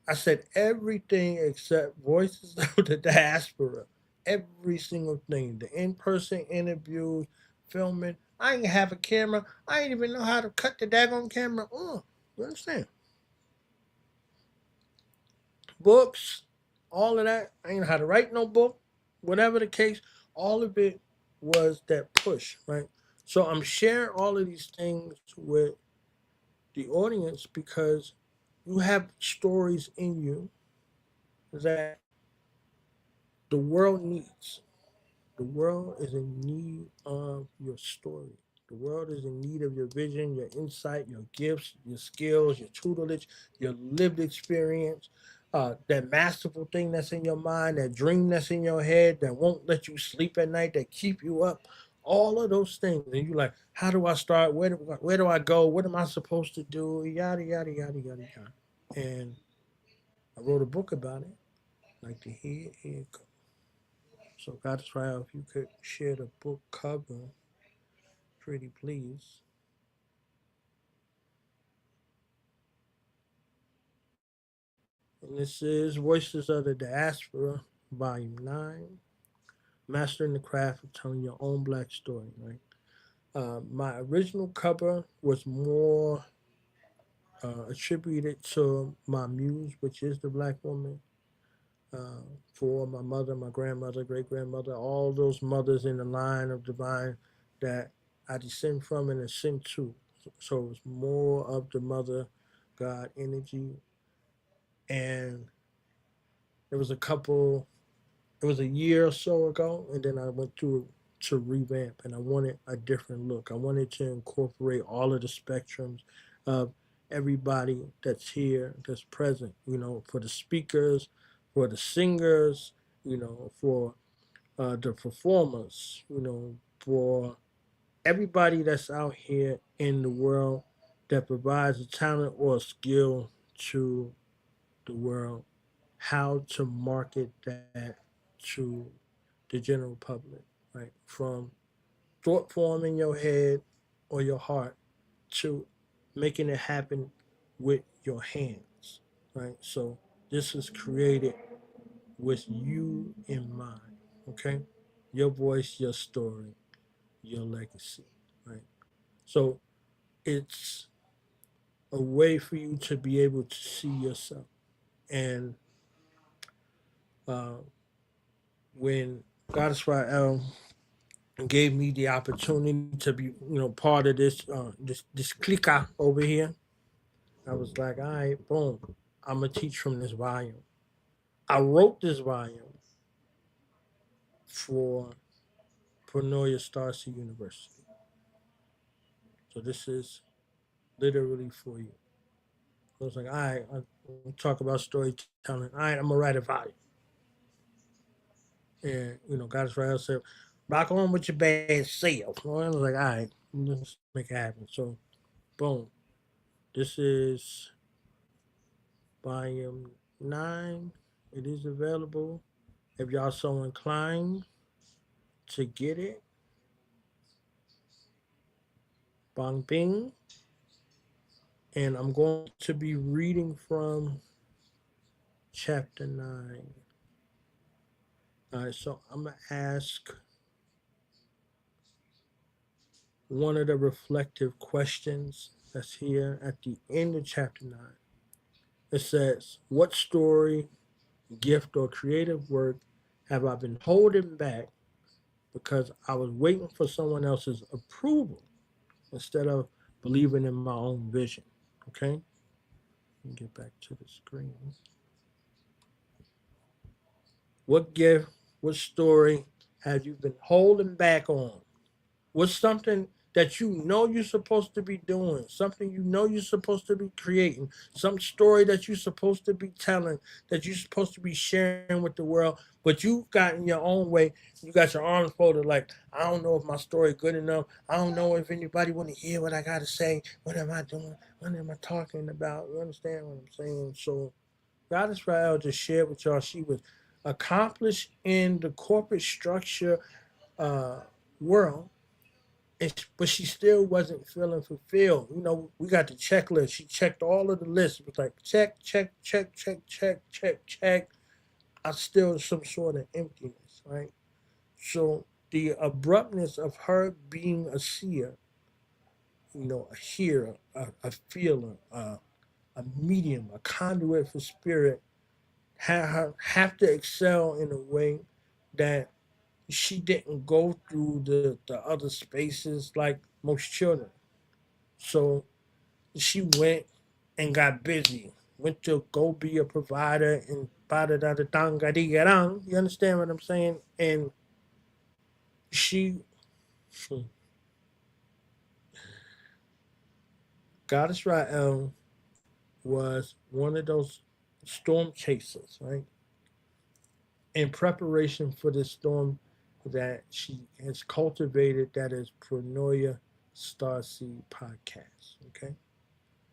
I said everything except Voices of the Diaspora. Every single thing. The in-person interviews, filming. I ain't have a camera. I ain't even know how to cut the daggone camera on. You understand? Books, all of that. I ain't know how to write no book. Whatever the case, all of it was that push, right? So I'm sharing all of these things with the audience because you have stories in you that the world needs. The world is in need of your story. The world is in need of your vision, your insight, your gifts, your skills, your tutelage, your lived experience, that masterful thing that's in your mind, that dream that's in your head that won't let you sleep at night, that keep you up. All of those things. And you're like, how do I start? Where do I go? What am I supposed to do? Yada, yada, yada, yada, yada. And I wrote a book about it. Like to hear it go. So, Goddess Ryle, if you could share the book cover, pretty please. And this is Voices of the Diaspora, Volume 9, Mastering the Craft of Telling Your Own Black Story, right? My original cover was more attributed to my muse, which is the Black woman, for my mother, my grandmother, great grandmother, all those mothers in the line of divine that I descend from and ascend to. So it's more of the mother God energy. And there was a couple, it was a year or so ago, and then I went through to revamp, and I wanted a different look. I wanted to incorporate all of the spectrums of everybody that's here, that's present, for the speakers, for the singers, for the performers, for everybody that's out here in the world that provides a talent or a skill to the world, how to market that to the general public, right? From thought form in your head or your heart to making it happen with your hands, right? So this is created with you in mind, okay? Your voice, your story, your legacy, right? So it's a way for you to be able to see yourself. And uh, when Goddess Rael and gave me the opportunity to be, part of this clicker over here. I was like, all right, boom, I'm gonna teach from this volume. I wrote this volume for Pronoia Starseed University, so this is literally for you. I was like, all right, I'm talk about storytelling. All right, I'm gonna write a volume. And Goddess Rael said, rock on with your bad self. I was like, all right, let's make it happen. So, boom, this is volume 9. It is available if y'all so inclined to get it. Bong Bing. And I'm going to be reading from chapter 9. All right, so I'm going to ask one of the reflective questions that's here at the end of chapter 9. It says, what story, gift, or creative work have I been holding back because I was waiting for someone else's approval instead of believing in my own vision? Okay? Let me get back to the screen. What gift, what story have you been holding back on? What's something that you know you're supposed to be doing, something you know you're supposed to be creating, some story that you're supposed to be telling, that you're supposed to be sharing with the world, but you got in your own way. You got your arms folded like, I don't know if my story good enough. I don't know if anybody want to hear what I got to say. What am I doing? What am I talking about? You understand what I'm saying? So Goddess Rael just shared with y'all she was accomplished in the corporate structure world, but she still wasn't feeling fulfilled. We got the checklist. She checked all of the lists. It was like check, check, check, check, check, check, check. I still some sort of emptiness, right? So the abruptness of her being a seer, a hearer, a feeler, a medium, a conduit for spirit, have to excel in a way that she didn't go through the other spaces like most children. So she went and got busy, went to go be a provider and you understand what I'm saying? And she Goddess Rael was one of those storm chasers, right? In preparation for this storm that she has cultivated, that is Pronoia Starseed podcast. Okay.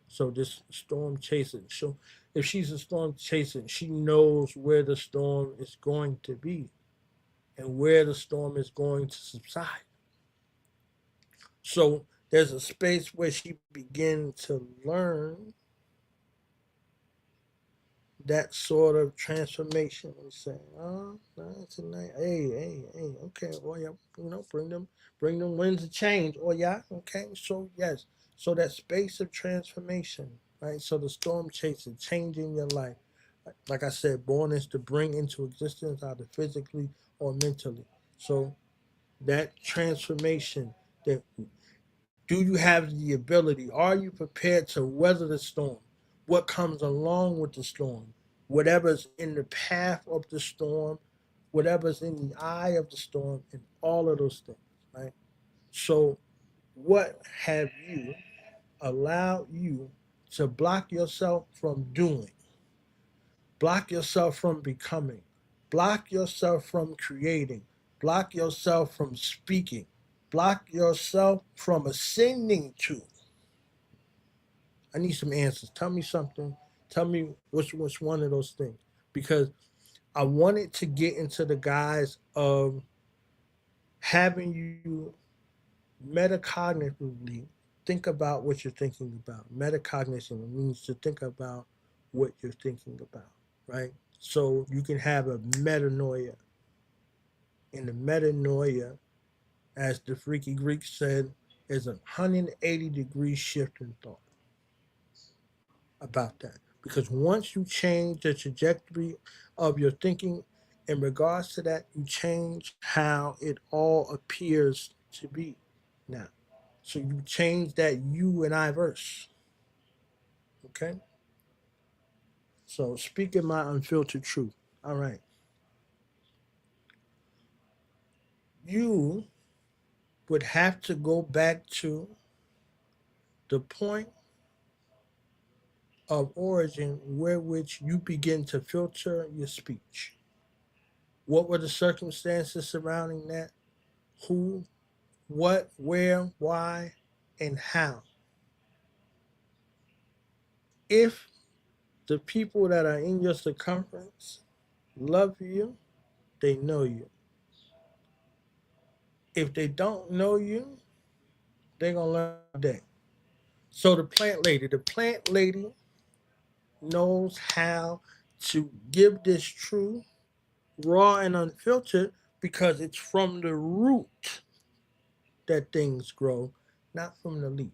So this storm chaser. So if she's a storm chaser, she knows where the storm is going to be and where the storm is going to subside. So there's a space where she begins to learn that sort of transformation and say, oh, no, tonight, hey, okay, oh yeah, bring them winds of change, oh yeah, okay, so yes, so that space of transformation, right? So the storm chaser, changing your life, like I said, born is to bring into existence either physically or mentally. So that transformation, that do you have the ability? Are you prepared to weather the storm? What comes along with the storm? Whatever's in the path of the storm, whatever's in the eye of the storm, and all of those things, right? So, what have you allowed you to block yourself from doing? Block yourself from becoming? Block yourself from creating? Block yourself from speaking? Block yourself from ascending to? I need some answers. Tell me something. Tell me what's one of those things. Because I wanted to get into the guise of having you metacognitively think about what you're thinking about. Metacognition means to think about what you're thinking about, right? So you can have a metanoia. And the metanoia, as the freaky Greek said, is a 180-degree shift in thought about that. Because once you change the trajectory of your thinking, In regards to that, you change how it all appears to be now. So you change that you and I verse. Okay? So speaking my unfiltered truth. All right. You would have to go back to the point of origin where which you begin to filter your speech. What were the circumstances surrounding that? Who, what, where, why, and how? If the people that are in your circumference love you, they know you. If they don't know you, they're going to learn today. So the plant lady knows how to give this truth raw and unfiltered because it's from the root that things grow, not from the leaf.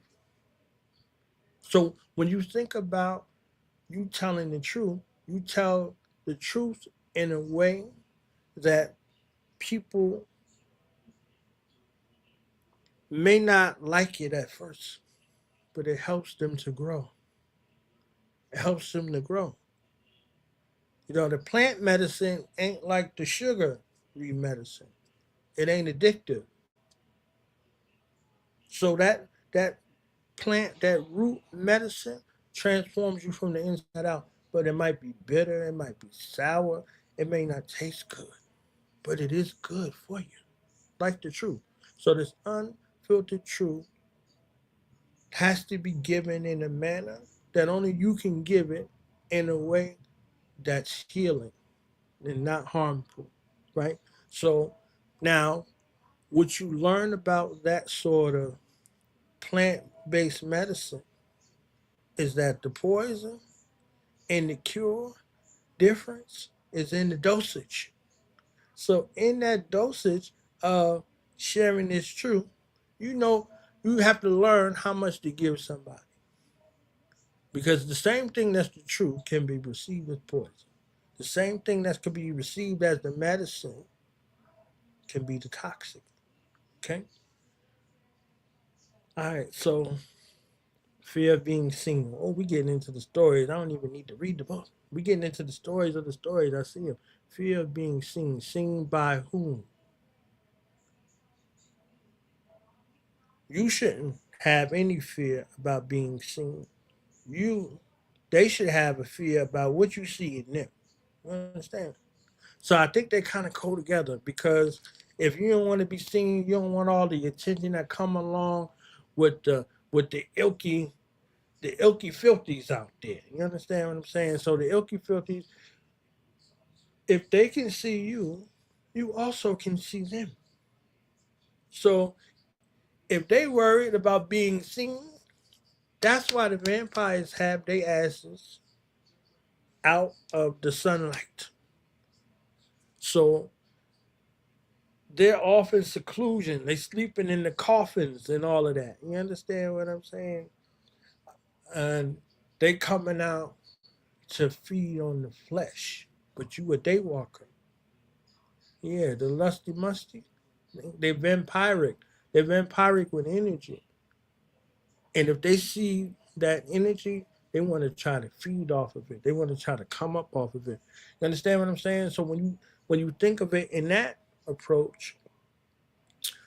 So when you think about you telling the truth, you tell the truth in a way that people may not like it at first, but it helps them to grow. It helps them to grow. You know, the plant medicine ain't like the sugar medicine. It ain't addictive. So that plant, that root medicine transforms you from the inside out. But it might be bitter, it might be sour, it may not taste good, but it is good for you. Like the truth. So this unfiltered truth has to be given in a manner that only you can give it in a way that's healing and not harmful. Right? So now what you learn about that sort of plant-based medicine is that the poison and the cure difference is in the dosage. So in that dosage of sharing this truth, you know you have to learn how much to give somebody. Because the same thing that's the truth can be received as poison. The same thing that could be received as the medicine can be the toxic. Okay? All right, so fear of being seen. Oh, we getting into the stories. I don't even need to read the book. We getting into the stories of the stories. I see them. Fear of being seen. Seen by whom? You shouldn't have any fear about being seen. They should have a fear about what you see in them. You understand? So I think they kind of go together because if you don't want to be seen, you don't want all the attention that come along with the ilky filthies out there. You understand what I'm saying? So the ilky filthies, if they can see you, you also can see them. So if they worried about being seen, that's why the vampires have their asses out of the sunlight. So they're off in seclusion. They sleeping in the coffins and all of that. You understand what I'm saying? And they coming out to feed on the flesh. But you a daywalker. Yeah, the lusty musty. They're vampiric. They're vampiric with energy. And if they see that energy, they want to try to feed off of it. They want to try to come up off of it. You understand what I'm saying? So when you think of it in that approach,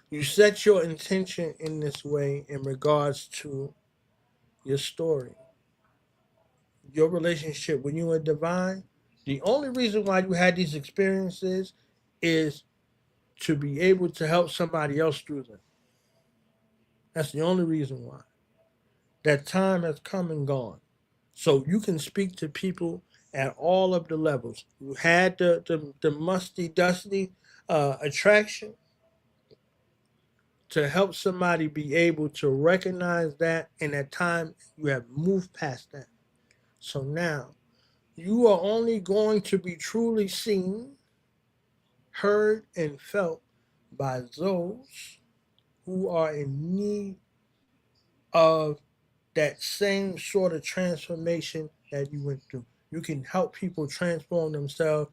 you set your intention in this way in regards to your story, your relationship when you are divine. The only reason why you had these experiences is to be able to help somebody else through them. That's the only reason why. That time has come and gone. So you can speak to people at all of the levels. You had the musty, dusty attraction to help somebody be able to recognize that, and at time you have moved past that. So now you are only going to be truly seen, heard, and felt by those who are in need of that same sort of transformation that you went through. You can help people transform themselves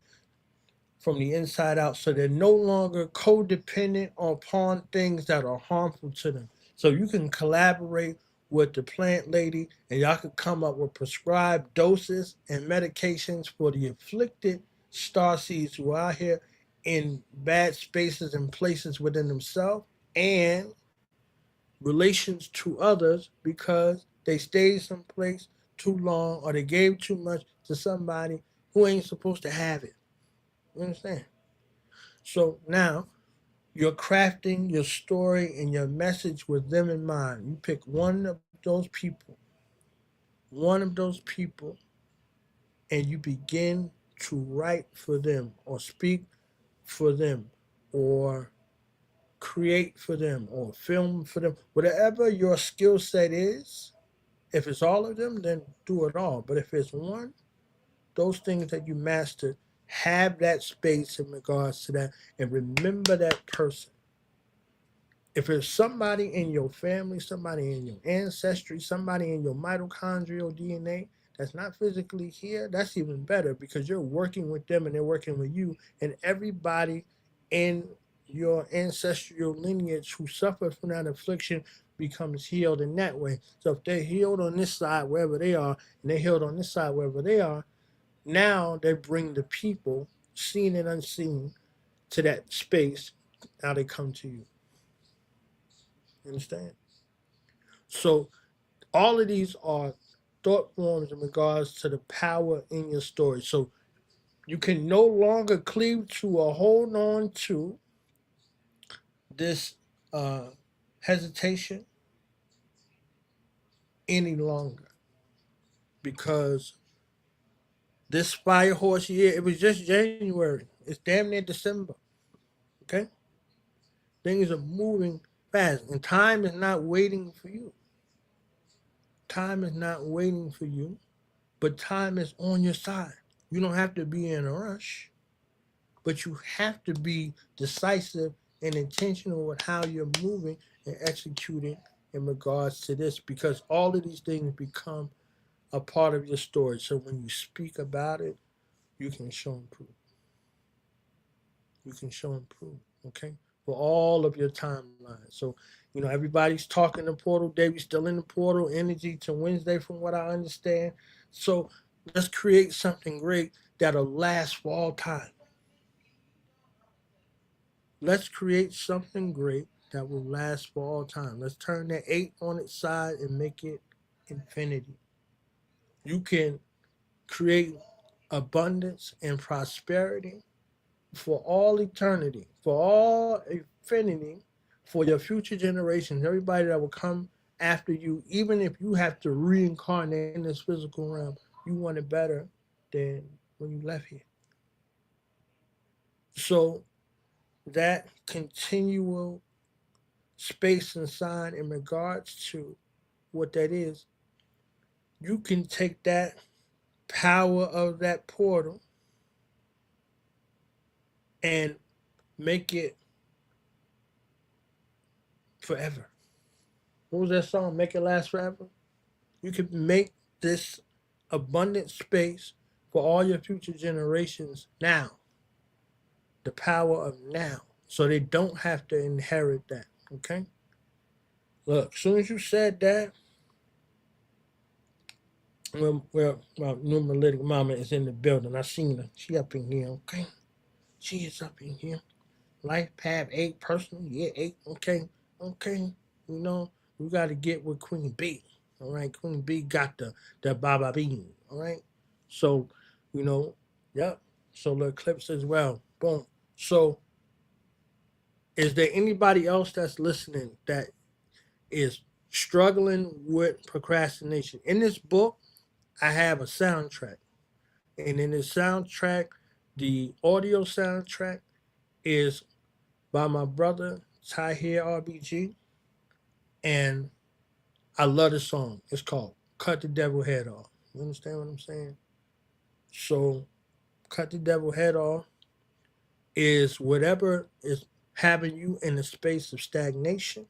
from the inside out, so they're no longer codependent upon things that are harmful to them. So you can collaborate with the plant lady and y'all can come up with prescribed doses and medications for the afflicted starseeds who are out here in bad spaces and places within themselves and relations to others because they stayed someplace too long or they gave too much to somebody who ain't supposed to have it. You understand? So now you're crafting your story and your message with them in mind. You pick one of those people, and you begin to write for them or speak for them or create for them or film for them. Whatever your skill set is, if it's all of them, then do it all. But if it's one, those things that you master, have that space in regards to that and remember that person. If it's somebody in your family, somebody in your ancestry, somebody in your mitochondrial DNA that's not physically here, that's even better because you're working with them and they're working with you. And everybody in your ancestral lineage who suffered from that affliction becomes healed in that way. So if they're healed on this side, wherever they are, and they're healed on this side, wherever they are, now they bring the people, seen and unseen, to that space. Now they come to you. Understand? So all of these are thought forms in regards to the power in your story. So you can no longer cleave to or hold on to this hesitation any longer because this fire horse year, it was just January. It's damn near December. Okay? Things are moving fast and time is not waiting for you. Time is not waiting for you, but time is on your side. You don't have to be in a rush, but you have to be decisive and intentional with how you're moving and executing in regards to this because all of these things become a part of your story. So when you speak about it, you can show and prove. You can show and prove, okay? For all of your timelines. So, everybody's talking the portal day. We still in the portal energy to Wednesday from what I understand. So let's create something great that'll last for all time. Let's create something great that will last for all time. Let's turn that 8 on its side and make it infinity. You can create abundance and prosperity for all eternity, for all infinity, for your future generations, everybody that will come after you, even if you have to reincarnate in this physical realm, you want it better than when you left here. So that continual space and sign in regards to what that is, you can take that power of that portal and make it forever. What was that song? Make it last forever? You can make this abundant space for all your future generations now. The power of now. So they don't have to inherit that. Okay? Look, as soon as you said that, well, numeratic mama is in the building. I seen her. She up in here, okay? She is up in here. Life path 8, personal, 8, okay. We got to get with Queen B. All right, Queen B got the Baba Bean. All right, so yep. Solar eclipse as well. Boom. So, is there anybody else that's listening that is struggling with procrastination? In this book, I have a soundtrack, and in this soundtrack, the audio soundtrack is by my brother Tahir RBG, and I love the song. It's called "Cut the Devil Head Off." You understand what I'm saying? So, "Cut the Devil Head Off" is whatever is having you in a space of stagnation,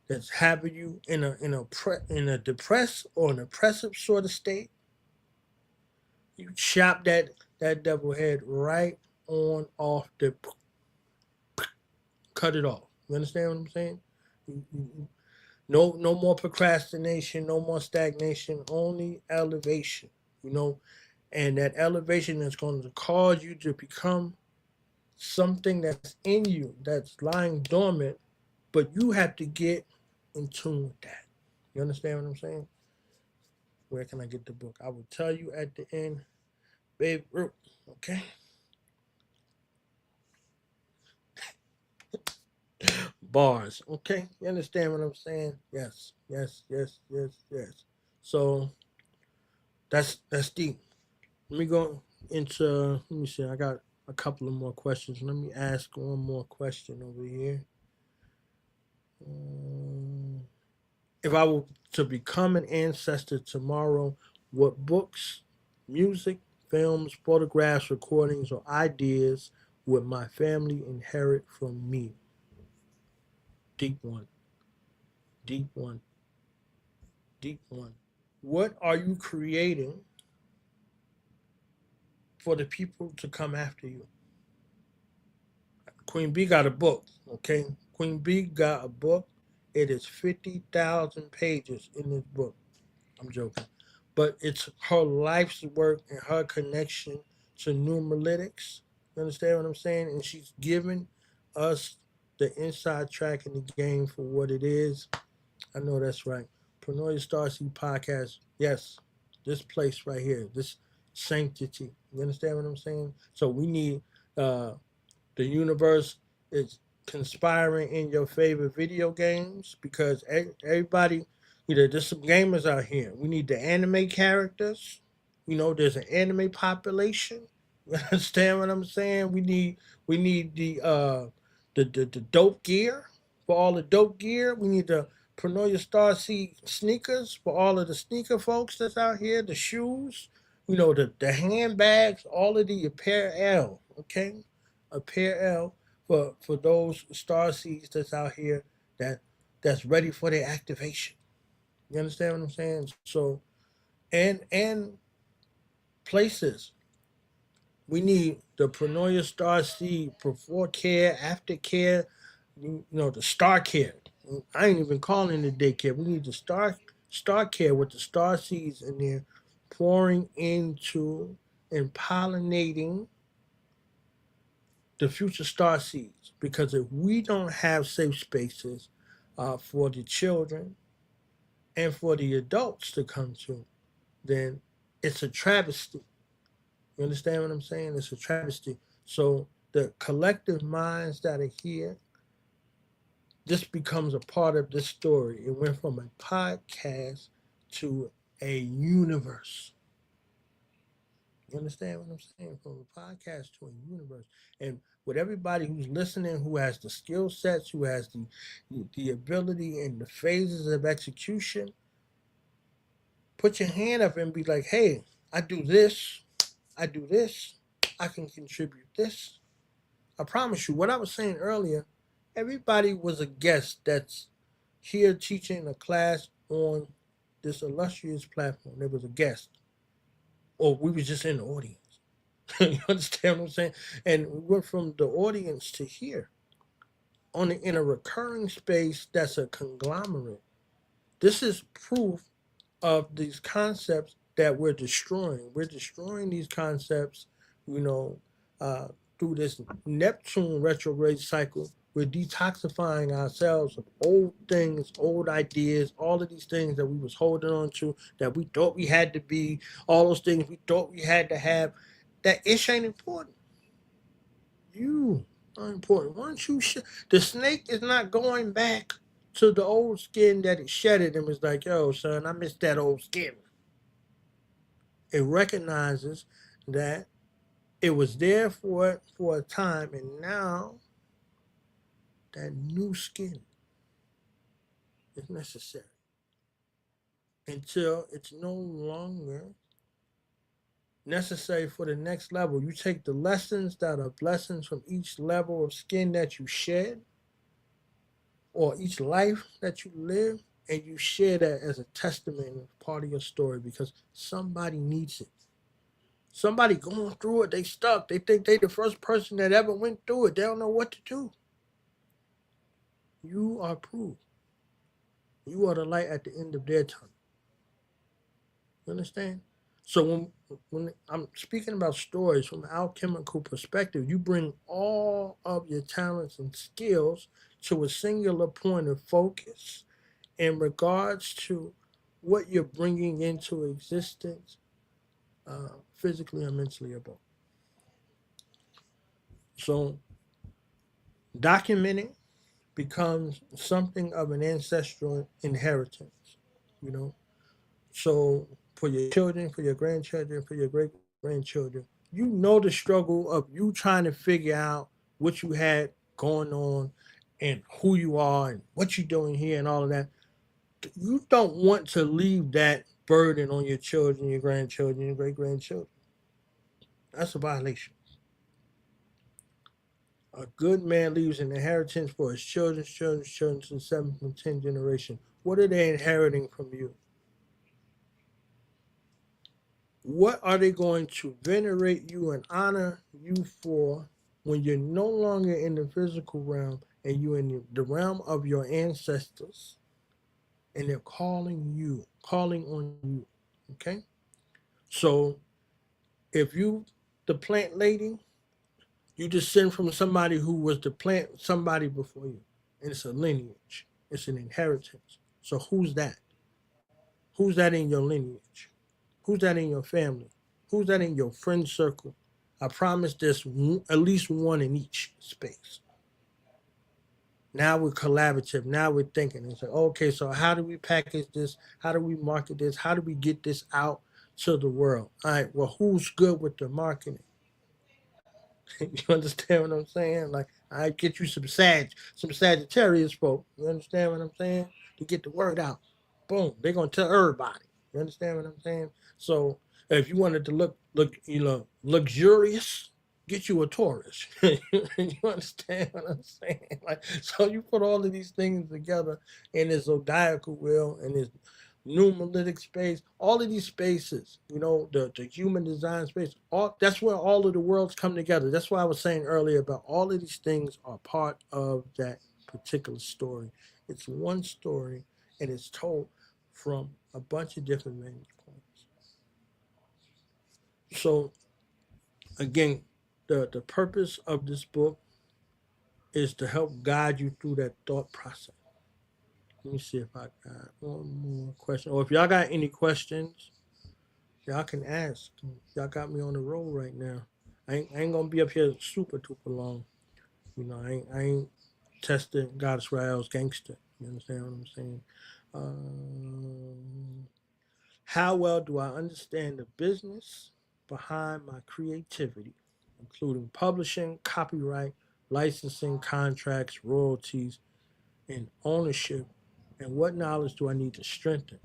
that's having you in a depressed or an oppressive sort of state. You chop that devil head right on, off, the cut it off. You understand what I'm saying? No more procrastination, no more stagnation, only elevation. You know, and that elevation is going to cause you to become something that's in you that's lying dormant, but you have to get in tune with that. You understand what I'm saying? Where can I get the book? I will tell you at the end, babe. Okay. Bars. Okay. You understand what I'm saying? Yes. Yes. Yes. Yes. Yes. So that's deep. Let me go into. Let me see. I got a couple of more questions. Let me ask one more question over here. If I were to become an ancestor tomorrow, what books, music, films, photographs, recordings, or ideas would my family inherit from me? Deep one, deep one, deep one. What are you creating for the people to come after you? Queen B got a book, okay? Queen B got a book. It is 50,000 pages in this book. I'm joking. But it's her life's work and her connection to numeralytics. You understand what I'm saying? And she's given us the inside track in the game for what it is. I know that's right. Pronoia Starseed podcast. Yes, this place right here, this sanctity. You understand what I'm saying? So we need the universe is conspiring in your favorite video games because everybody, there's some gamers out here. We need the anime characters. There's an anime population. You understand what I'm saying? We need the dope gear for all the dope gear. We need the Pronoia Starseed sneakers for all of the sneaker folks that's out here. The shoes, the handbags, all of the apparel. Okay, a pair L for those star seeds that's out here that's ready for their activation. You understand what I'm saying? So and places. We need the Pronoia Star Seed before care, after care, the star care. I ain't even calling it daycare. We need the star care with the star seeds in there pouring into and pollinating the future star seeds, because if we don't have safe spaces for the children and for the adults to come to, then it's a travesty. You understand what I'm saying? It's a travesty. So the collective minds that are here, this becomes a part of this story. It went from a podcast to a universe. You understand what I'm saying? From a podcast to a universe. And with everybody who's listening, who has the skill sets, who has the ability and the phases of execution, put your hand up and be like, hey, I do this, I can contribute this. I promise you, what I was saying earlier, everybody was a guest that's here teaching a class on this illustrious platform. There was a guest. Or we was just in the audience. You understand what I'm saying? And we went from the audience to here in a recurring space that's a conglomerate. This is proof of these concepts that we're destroying. We're destroying these concepts, you know, through this Neptune retrograde cycle. We're detoxifying ourselves of old things, old ideas, all of these things that we was holding on to, that we thought we had to be, all those things we thought we had to have. That ish ain't important. You are important. Once you the snake is not going back to the old skin that it shedded and was like, yo, son, I miss that old skin. It recognizes that it was there for a time, and now that new skin is necessary until it's no longer necessary for the next level. You take the lessons that are blessings from each level of skin that you shed, or each life that you live, and you share that as a testament of part of your story, because somebody needs it. Somebody going through it, they stuck. They think they the first person that ever went through it. They don't know what to do. You are proof. You are the light at the end of their tunnel. You understand? So when I'm speaking about stories from an alchemical perspective, you bring all of your talents and skills to a singular point of focus in regards to what you're bringing into existence, physically or mentally or both. So documenting becomes something of an ancestral inheritance, you know. So for your children, for your grandchildren, for your great grandchildren, you know the struggle of you trying to figure out what you had going on and who you are and what you're doing here and all of that. You don't want to leave that burden on your children, your grandchildren, your great grandchildren. That's a violation. A good man leaves an inheritance for his children's children's children to the seventh and tenth generation. What are they inheriting from you? What are they going to venerate you and honor you for when you're no longer in the physical realm and you're in the realm of your ancestors and they're calling on you? Okay? So if you, the plant lady, you descend from somebody who was the plant, somebody before you. And it's a lineage, it's an inheritance. So who's that? Who's that in your lineage? Who's that in your family? Who's that in your friend circle? I promise there's at least one in each space. Now we're collaborative. Now we're thinking. It's like, okay, so how do we package this? How do we market this? How do we get this out to the world? All right, well, who's good with the marketing? You understand what I'm saying? Like, I get you some Sagittarius folk. You understand what I'm saying? To get the word out. Boom. They're gonna tell everybody. You understand what I'm saying? So if you wanted to look luxurious, get you a Taurus. You understand what I'm saying? Like, so you put all of these things together in this zodiacal wheel and this numeric space, all of these spaces, you know, the human design space, all that's where all of the worlds come together. That's why I was saying earlier about all of these things are part of that particular story. It's one story and it's told from a bunch of different vantage points. So again, the purpose of this book is to help guide you through that thought process. Let me see if I got one more question. Or if y'all got any questions, y'all can ask. Y'all got me on the roll right now. I ain't gonna be up here super duper long. You know, I ain't testing God Israel's gangster. You understand what I'm saying? How well do I understand the business behind my creativity, including publishing, copyright, licensing, contracts, royalties, and ownership? And what knowledge do I need to strengthen?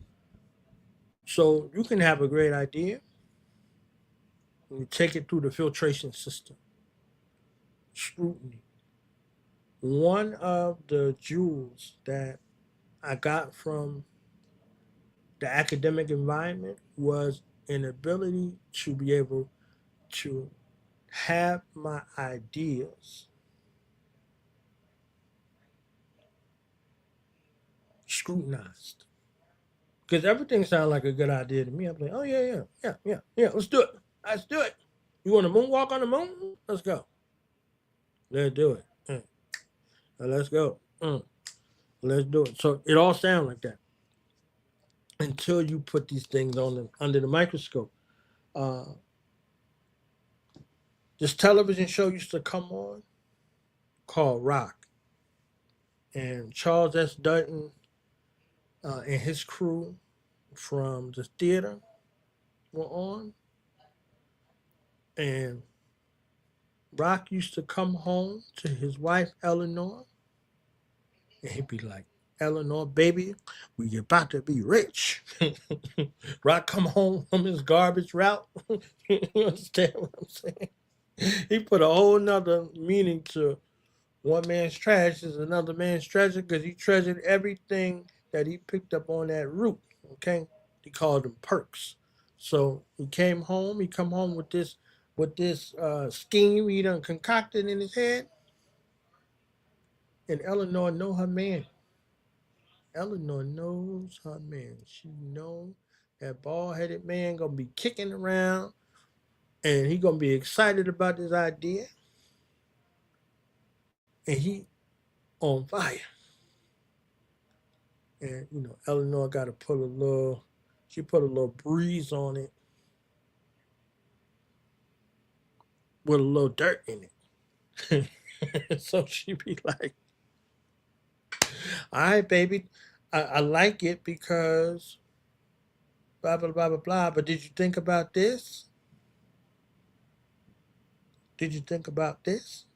So you can have a great idea and you take it through the filtration system, scrutiny. One of the jewels that I got from the academic environment was an ability to be able to have my ideas scrutinized. Because everything sounds like a good idea to me. I'm like, oh yeah, let's do it. Let's do it. You want to moonwalk on the moon? Let's go. Let's do it. Let's go. Let's do it. So it all sounds like that until you put these things on under the microscope. This television show used to come on called Rock, and Charles S. Dutton and his crew from the theater were on, and Rock used to come home to his wife Eleanor, and he'd be like, "Eleanor, baby, we about to be rich." Rock come home from his garbage route. You understand what I'm saying? He put a whole nother meaning to one man's trash is another man's treasure because he treasured everything that he picked up on that route. Okay, he called them perks. So he came home. He come home with this scheme he done concocted in his head. And Eleanor know her man. Eleanor knows her man. She know that bald-headed man gonna be kicking around, and he gonna be excited about this idea, and he on fire. And Eleanor got to put a little. She put a little breeze on it with a little dirt in it. So she be like, "All right, baby, I like it because blah blah blah blah blah. But did you think about this? Did you think about this?"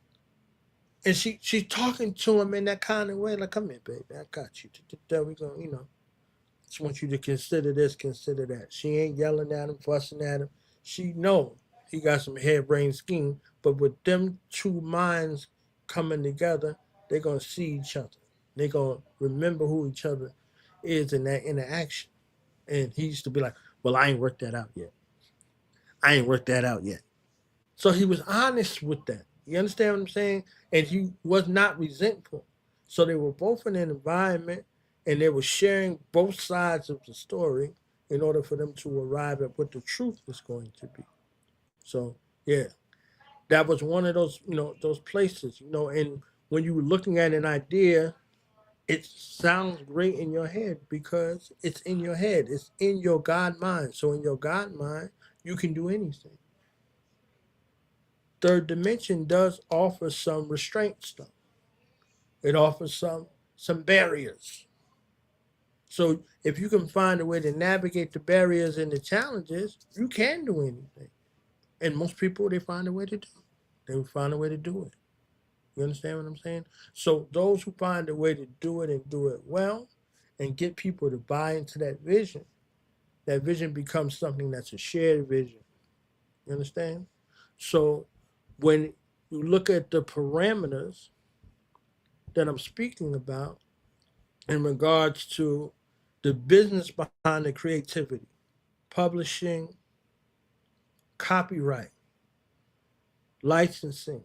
And she's talking to him in that kind of way, like, "Come here, baby, I got you. There we go. Just want you to consider this, consider that." She ain't yelling at him, fussing at him. She know he got some harebrained scheme, but with them two minds coming together, they're gonna see each other. They're gonna remember who each other is in that interaction. And he used to be like, "Well, I ain't worked that out yet. I ain't worked that out yet." So he was honest with that. You understand what I'm saying? And he was not resentful. So they were both in an environment and they were sharing both sides of the story in order for them to arrive at what the truth was going to be. So yeah, that was one of those, those places, and when you were looking at an idea, it sounds great in your head because it's in your head. It's in your God mind. So in your God mind, you can do anything. Third dimension does offer some restraint stuff. It offers some barriers. So if you can find a way to navigate the barriers and the challenges, you can do anything. And most people, they find a way to do it. They find a way to do it. You understand what I'm saying? So those who find a way to do it and do it well and get people to buy into that vision becomes something that's a shared vision. You understand? So when you look at the parameters that I'm speaking about in regards to the business behind the creativity, publishing, copyright, licensing,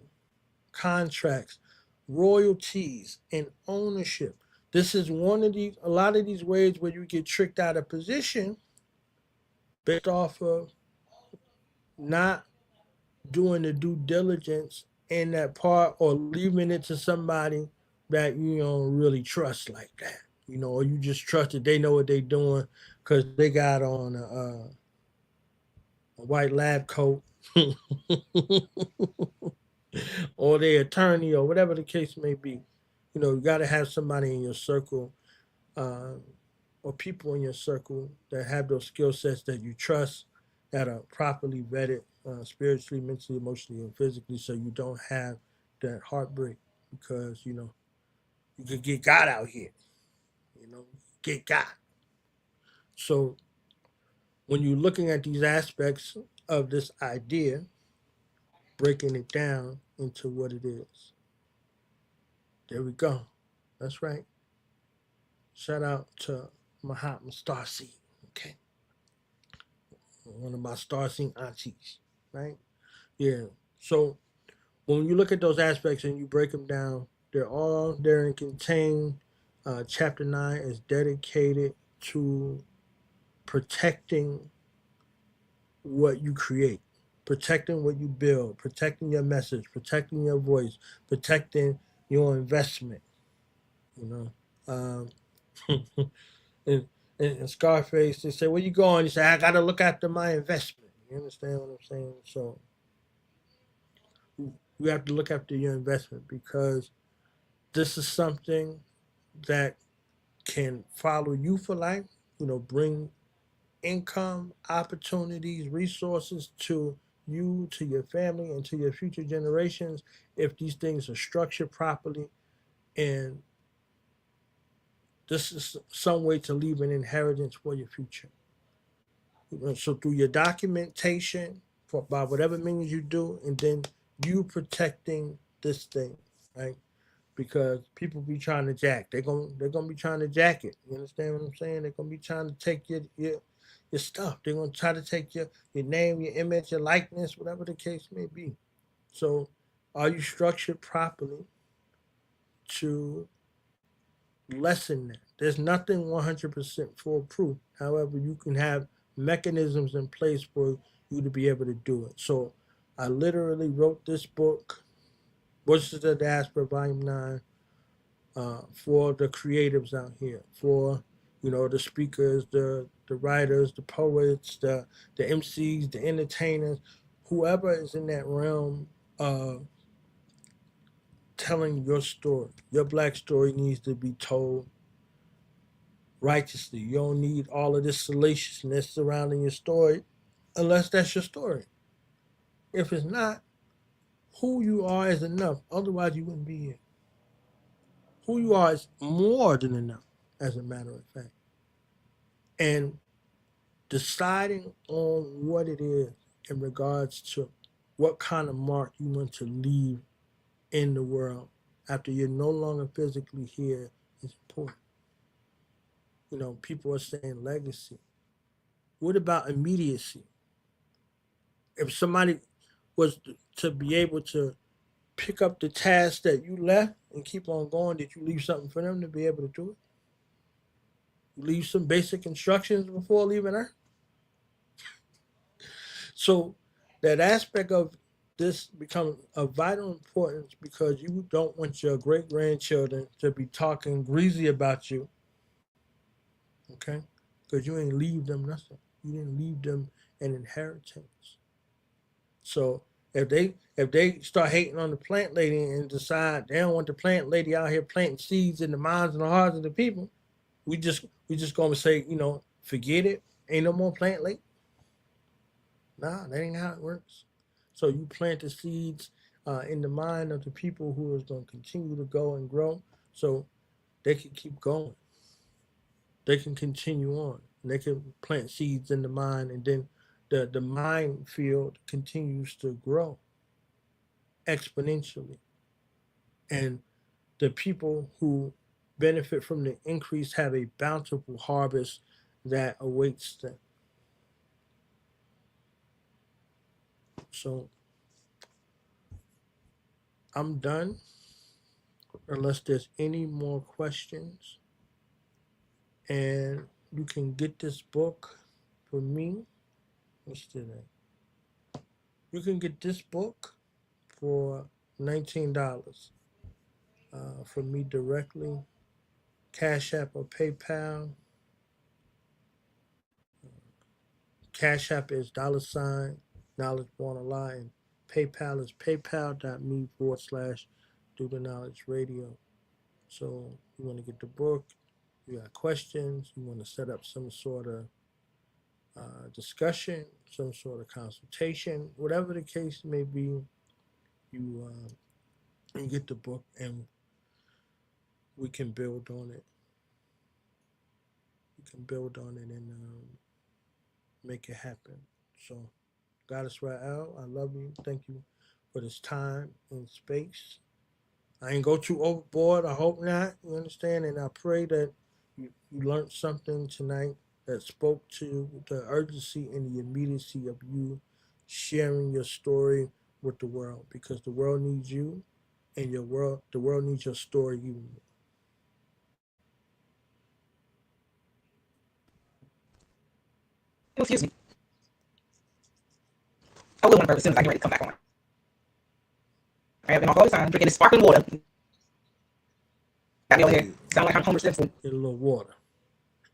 contracts, royalties, and ownership. This is a lot of these ways where you get tricked out of position based off of not doing the due diligence in that part or leaving it to somebody that you don't really trust like that. Or you just trust that they know what they're doing because they got on a white lab coat or their attorney or whatever the case may be. You got to have somebody in your circle uh, or people in your circle that have those skill sets that you trust, that are properly vetted spiritually, mentally, emotionally, and physically, so you don't have that heartbreak because you could get God out here. Get God. So when you're looking at these aspects of this idea, breaking it down into what it is. There we go. That's right. Shout out to Mahatma Starseed. Okay. One of my Starseed aunties. Right? Yeah. So when you look at those aspects and you break them down, they're all there and contained. Chapter 9 is dedicated to protecting what you create, protecting what you build, protecting your message, protecting your voice, protecting your investment. You know, um, and Scarface, they say, "Where you going?" He say, "I got to look after my investment." You understand what I'm saying? So you have to look after your investment because this is something that can follow you for life. Bring income, opportunities, resources to you, to your family, and to your future generations if these things are structured properly. And this is some way to leave an inheritance for your future. So through your documentation, by whatever means you do, and then you protecting this thing, right? Because people be trying to jack. They're gonna be trying to jack it. You understand what I'm saying? They're gonna be trying to take your stuff. They're gonna try to take your name, your image, your likeness, whatever the case may be. So, are you structured properly to lessen that? There's nothing 100% foolproof. However, you can have mechanisms in place for you to be able to do it. So, I literally wrote this book, Voices of the Diaspora, Volume 9, for the creatives out here, for the speakers, the writers, the poets, the MCs, the entertainers, whoever is in that realm of telling your story. Your black story needs to be told righteously. You don't need all of this salaciousness surrounding your story unless that's your story. If it's not, who you are is enough. Otherwise, you wouldn't be here. Who you are is more than enough, as a matter of fact. And deciding on what it is in regards to what kind of mark you want to leave in the world after you're no longer physically here is important. People are saying legacy. What about immediacy? If somebody was to be able to pick up the task that you left and keep on going, did you leave something for them to be able to do it? You leave some basic instructions before leaving Earth? So that aspect of this becomes of vital importance because you don't want your great grandchildren to be talking greasy about you, okay? Because you ain't leave them nothing. You didn't leave them an inheritance. So if they start hating on the plant lady and decide they don't want the plant lady out here planting seeds in the minds and the hearts of the people, we just gonna say, forget it. Ain't no more plant lady. Nah, that ain't how it works. So you plant the seeds in the mind of the people who is going to continue to go and grow, so they can keep going. They can continue on. And they can plant seeds in the mind, and then the mind field continues to grow exponentially. And the people who benefit from the increase have a bountiful harvest that awaits them. So I'm done unless there's any more questions. And you can get this book for me. What's today? You can get this book for $19 from me directly. Cash App or PayPal. Cash App is $ Knowledge Born Alive. And PayPal is paypal.me/Do the Knowledge Radio. So you want to get the book, you got questions, you want to set up some sort of discussion, some sort of consultation, whatever the case may be, you get the book and we can build on it. We can build on it and make it happen. So, Goddess Rael, I love you. Thank you for this time and space. I ain't go too overboard. I hope not. You understand? And I pray that you learned something tonight that spoke to the urgency and the immediacy of you sharing your story with the world, because the world needs you, and the world needs your story even more. Excuse me. I will want to burp as soon as I get ready to come back on. I have been off all the time drinking this sparkling water. Got me over here. Sound like I'm Homer Simpson. Get a little water.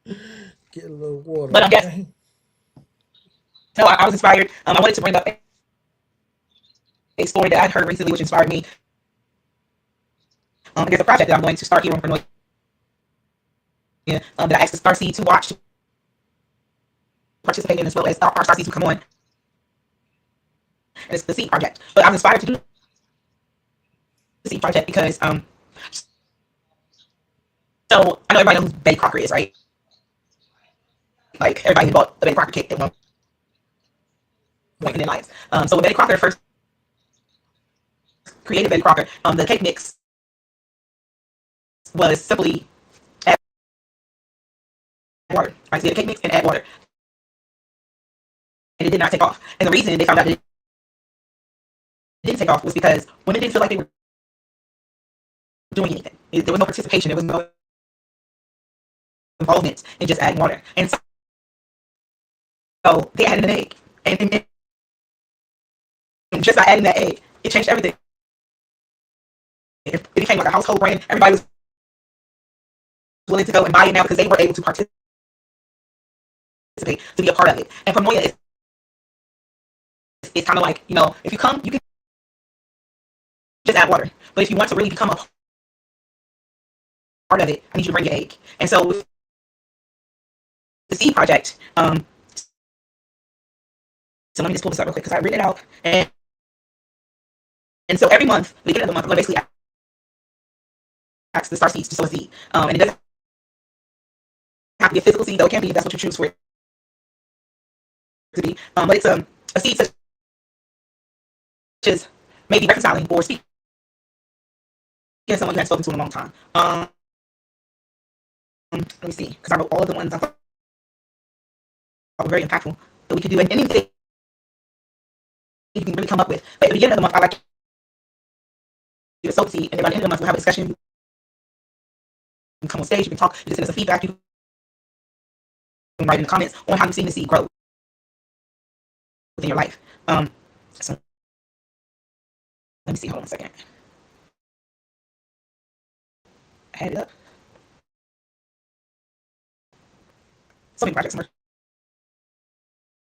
Get a little water. But yes. So I was inspired. I wanted to bring up a story that I heard recently, which inspired me. There's a project that I'm going to start here in Pronoia. That I asked the Starseed to watch, to participate in, as well as our Starseed to come on. And it's the Seed Project. But I was inspired to do the Seed Project because so I know everybody knows who Betty Crocker is, right? Like everybody who bought the Betty Crocker cake at one point in their lives. So when Betty Crocker first created Betty Crocker, the cake mix was simply add water. Right, so you had a cake mix and add water. and it did not take off. And the reason they found out that it didn't take off was because women didn't feel like they were doing anything. There was no participation. There was no involvement in just adding water. And so they added an egg. And just by adding that egg, it changed everything. It became like a household brand. Everybody was willing to go and buy it now because they were able to participate, to be a part of it. And Pronoia it's kind of like, if you come, you can just add water. But if you want to really become a part of it, I need you to bring your egg. And so with the seed project, so let me just pull this up real quick because I read it out. And so every month, the beginning of the month, I'm going to basically ask the Starseeds to sow a seed. And it doesn't have to be a physical seed, though it can be if that's what you choose for it to be. But it's a seed such as maybe reconciling or speaking to someone you haven't spoken to in a long time. Let me see, because I wrote all of the ones I thought were very impactful that we could do, and anything you can really come up with. But at the beginning of the month, I like you to sow the seed, and then by the end of the month, we'll have a discussion. You can come on stage, you can talk, you can send us a feedback, you can write in the comments on how you've seen the seed grow within your life. So let me see, hold on a second. I had it up. So many projects I'm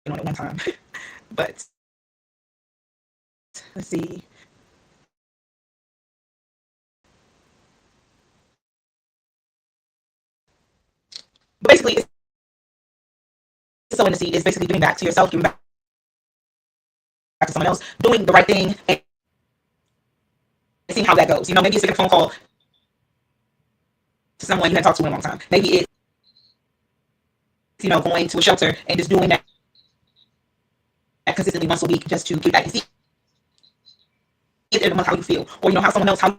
working on at one time. But let's see. But basically, sowing the seed is basically giving back to yourself, giving back to someone else, doing the right thing, and seeing how that goes. Maybe it's a phone call to someone you haven't talked to in a long time. Maybe it's going to a shelter and just doing that consistently once a week just to give back and see at the end of the month how you feel, or how someone else, how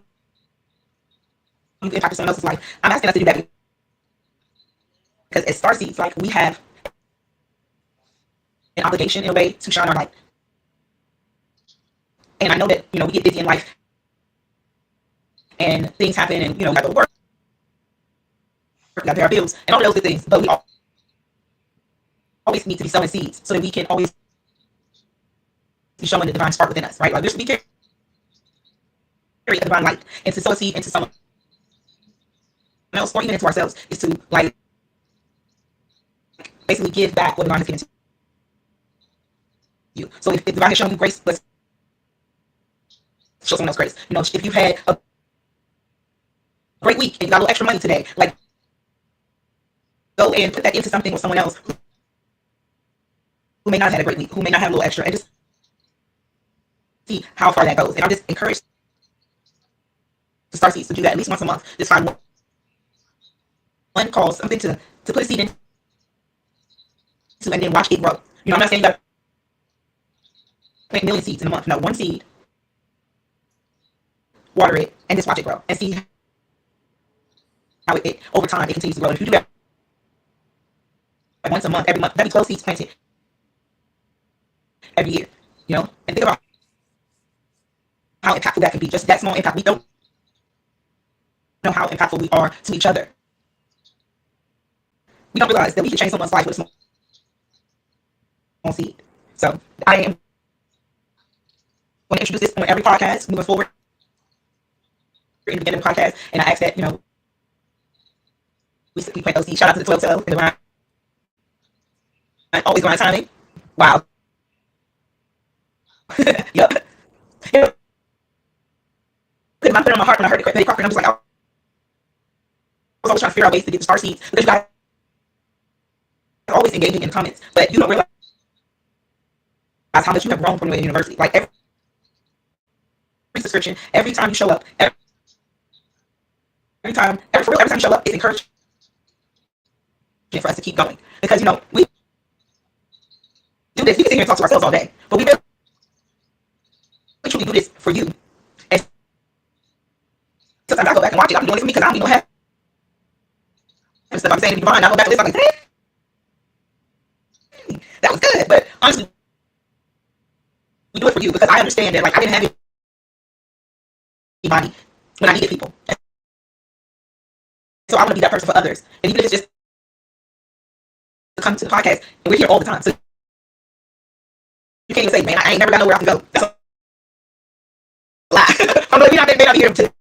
you impact someone else's life. I'm asking us to do that because as Starseeds, like, we have an obligation in a way to shine our light. And I know that we get busy in life and things happen, and we have to work, we got to pay our bills and all those good things, but we always need to be sowing seeds so that we can always be showing the divine spark within us, right? Like, we carry a divine light, and to sow a seed into someone else, or even into ourselves, is to, like, basically give back what divine has given to you. So if divine has shown you grace, let's show someone else grace. If you've had a great week and you got a little extra money today, like, go and put that into something with someone else who may not have had a great week, who may not have a little extra, and just see how far that goes. And I'm just encouraged to Starseeds to do that at least once a month. Just find one cause, something to put a seed in, and then watch it grow. I'm not saying you got to plant 1 million seeds in a month. No, one seed, water it, and just watch it grow and see how it over time it continues to grow. And if you do that once a month, every month, that'd be 12 seeds planted every year. And think about how impactful that could be. Just that small impact. We don't know how impactful we are to each other. We don't realize that we can change someone's life with a small seed. So I am going to introduce this on every podcast moving forward in the beginning of the podcast, and I ask that we plant those seeds. Shout out to the 12 and the always grind timing. Wow. Yep. I put it on my heart when I heard it, Betty Crocker, and I was like, I was always trying to figure out ways to get the Starseeds, because you guys are always engaging in comments, but you don't realize how much you have grown from the university. Like, every subscription, every time you show up, every time you show up, it's encouraging for us to keep going, because we do this. We can sit here and talk to ourselves all day, but we really truly do this for you. And sometimes I go back and watch it. I'm doing it for me because I don't even know how stuff I'm saying to be divine. I go back and listen, I'm like, hey, that was good. But honestly, we do it for you, because I understand that, like, I didn't have anybody when I needed people. So I want to be that person for others. And even if it's just to come to the podcast, and we're here all the time. So you can't even say, man, I ain't never got nowhere else to go. That's a lie. I'm like, we may not be here today,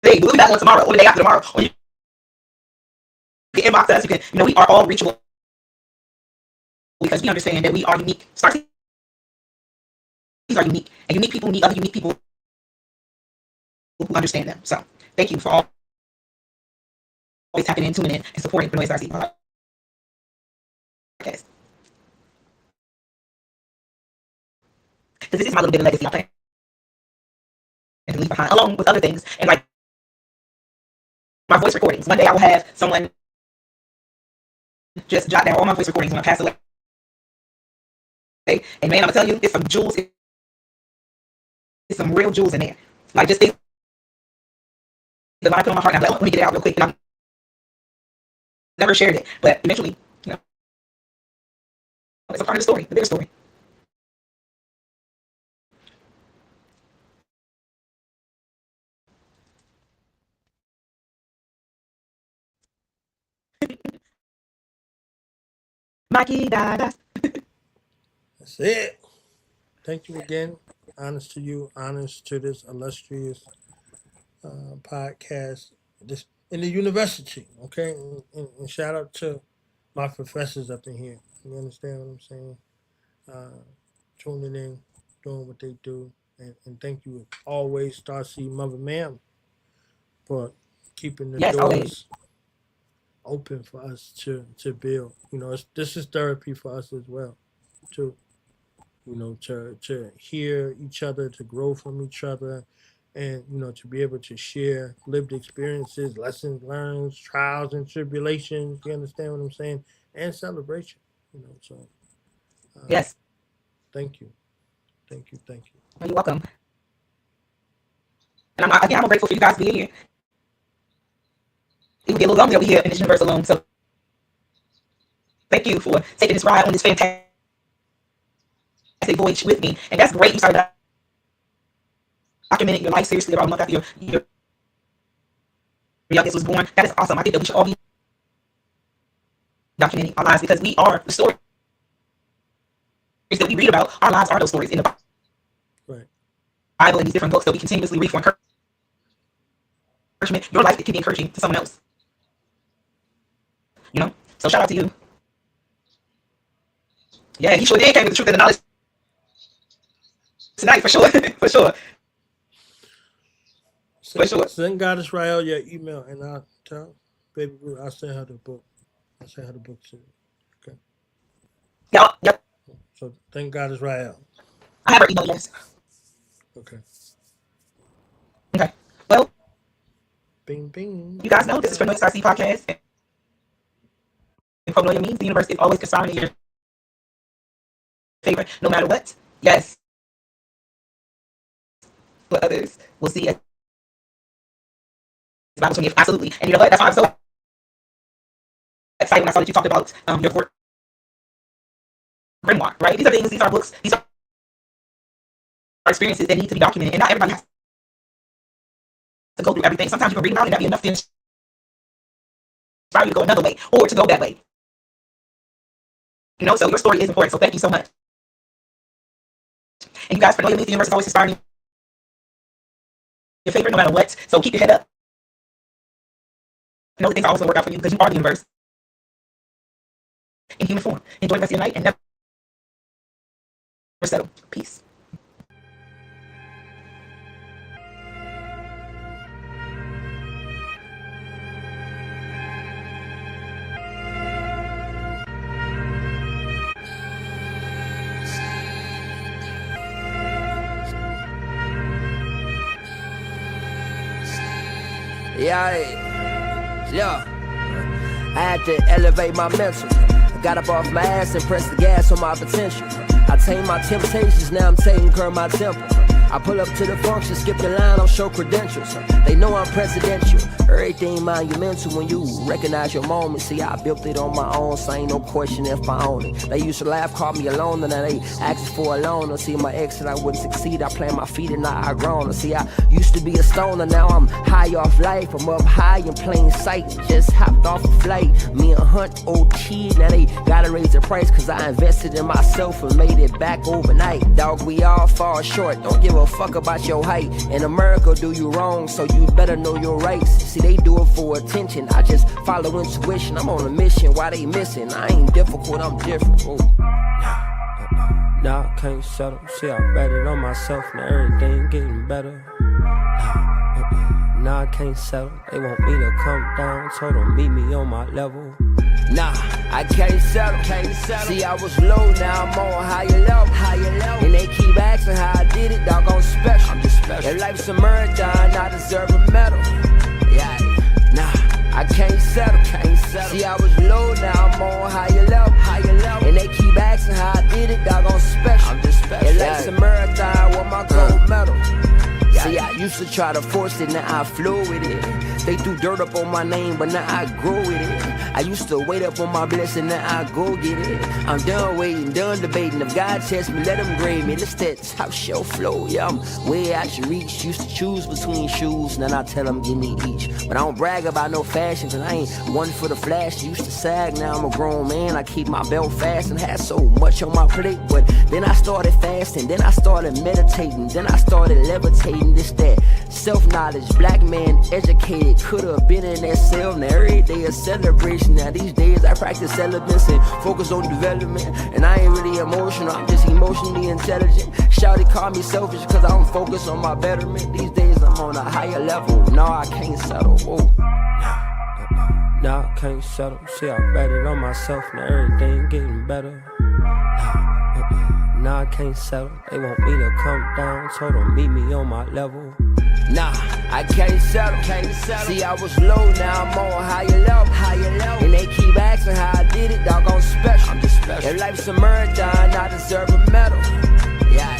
but we'll be back on tomorrow, or the day after tomorrow. Or you can inbox us. You can, we are all reachable, because we understand that we are unique. Starseeds are unique, and unique people need other unique people who understand them. So thank you for always tapping in, tuning in, and supporting Pronoia Starseed podcast. Because this is my little bit of legacy I plan to leave behind, along with other things, and like my voice recordings. One day I will have someone just jot down all my voice recordings when I pass away. And man, I'm gonna tell you, it's some jewels. It's some real jewels in there. Like, just things that I put on my heart. And I'm like, let me get it out real quick. And I've never shared it, but eventually, it's a part of the story, the bigger story. Mikey Dada. That's it. Thank you again. Honors to you. Honors to this illustrious podcast. This in the university, okay? And shout out to my professors up in here. You understand what I'm saying? Tuning in, doing what they do. And thank you always, Starseed Mother Ma'am, for keeping the doors always open for us to build. This is therapy for us as well, too. To hear each other, to grow from each other, and to be able to share lived experiences, lessons learned, trials and tribulations. You understand what I'm saying? And celebration. So yes. Thank you. You're welcome. And I'm grateful for you guys being here. It would be a little lonely over here in this universe alone. So thank you for taking this ride on this fantastic voyage with me. And that's great. You started documenting your life seriously about a month after your youngest was born. That is awesome. I think that we should all be documenting our lives, because we are the stories that we read about. Our lives are those stories in the Bible and these different books that we continuously read for encouragement. Your life, it can be encouraging to someone else. So shout out to you. Yeah, he sure did came with the truth and the knowledge tonight, for sure. For sure. Send Goddess Rael your email, and I'll tell Baby Blue, I'll send her the book. I'll send her the book too. Okay. Yep. So thank Goddess Rael. I have her email, yes. Okay. Well, bing bing. You guys know this is Pronoia Starseed podcast. And Pronoia means the universe is always conspiring in your favor, no matter what. Yes. What others will see as absolutely. And you know what? That's why I'm so excited when I saw that you talked about your grimoire, right? These are things, these are books, these are experiences that need to be documented, and not everybody has to go through everything. Sometimes you can read about it and that'd be enough to inspire you to go another way, or to go that way. So your story is important, so thank you so much. And you guys, Pronoia means the universe is always inspiring your favorite, no matter what. So keep your head up. Know that things are always going to work out for you, because you are the universe in human form. Enjoy the rest of your night and never settle. Peace. Yeah. I had to elevate my mental. I got up off my ass and pressed the gas on my potential. I tamed my temptations, now I'm taking care of my temple. I pull up to the function, skip the line, I'll show credentials. They know I'm presidential. Everything monumental when you recognize your moment. See, I built it on my own, so ain't no question if I own it. They used to laugh, call me alone, and now they ask for a loan. See, my ex said I wouldn't succeed. I plant my feet and now I grown. See, I used to be a stoner, now I'm high off life. I'm up high in plain sight, just hopped off a flight. Me and Hunt, old kid, now they gotta raise the price, cause I invested in myself and made it back overnight. Dog, we all fall short, don't give a fuck about your height. In America, do you wrong, so you better know your rights. See, they do it for attention, I just follow intuition. I'm on a mission, why they missing? I ain't difficult, I'm different. Ooh. Nah, I can't settle. See, I bet it on myself, now everything getting better. Nah, I can't settle. They want me to come down, told them meet me on my level. Nah, I can't settle. See, I was low, now I'm on higher level. And they keep asking how I did it, dog, I'm special. If life's a marathon, I deserve a medal. Yeah, nah, I can't settle. See, I was low, now I'm on higher level. And they keep asking how I did it, dog, I'm special. If life's a marathon, want my gold medal. See, I used to try to force it, now I flow with it. They threw dirt up on my name, but now I grow with it. I used to wait up on my blessing, now I go get it. I'm done waiting, done debating. If God tests me, let him grade me. Let's that top shelf flow, yeah, I'm way out your reach. Used to choose between shoes, now I tell them give me each. But I don't brag about no fashion, cause I ain't one for the flash. Used to sag, now I'm a grown man. I keep my belt fast and had so much on my plate. But then I started fasting, then I started meditating, then I started levitating. This that self-knowledge, black man educated, could've been in that cell. Now every day a celebration. Now these days I practice celibacy and focus on development. And I ain't really emotional, I'm just emotionally intelligent. Shawty call me selfish cause I don't focus on my betterment. These days I'm on a higher level. No, I can't settle. Whoa. Nah, I can't settle. See, I bet it on myself, now everything getting better. Nah, I can't settle. They want me to come down, told them meet me on my level. Nah, I can't settle. See, I was low, now I'm on higher level. And they keep asking how I did it, dog, I'm special. If life's a marathon, I deserve a medal. Yeah,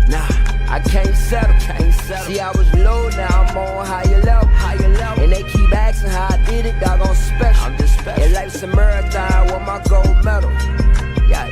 nah, I can't settle. See, I was low, now I'm on higher level. And they keep asking how I did it, dog, I'm special. If life's a marathon, want my gold medal. Yeah.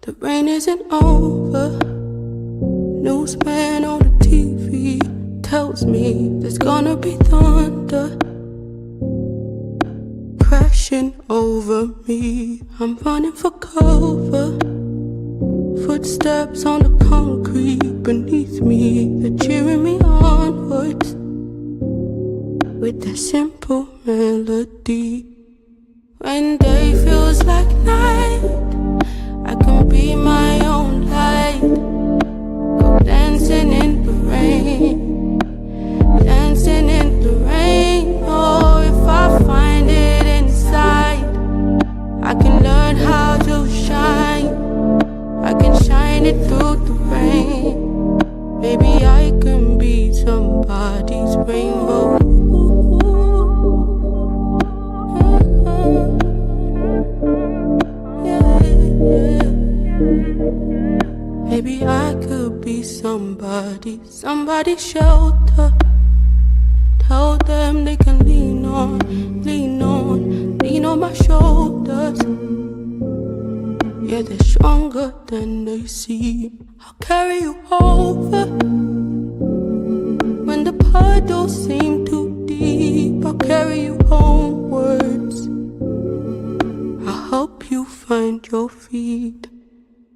The rain isn't over. Newsman on the TV tells me there's gonna be thunder crashing over me. I'm running for cover. Footsteps on the concrete beneath me. They're cheering me onwards with that simple melody. When day feels like night, I can be my own light. Go dancing in the rain, dancing in the rain. Oh, if I find it inside, I can learn how to shine. I can shine it through the rain. Maybe I can be somebody's rainbow. Maybe I could be somebody's shelter. Tell them they can lean on my shoulders. Yeah, they're stronger than they seem. I'll carry you over when the puddles seem too deep. I'll carry you homewards. I'll help you find your feet.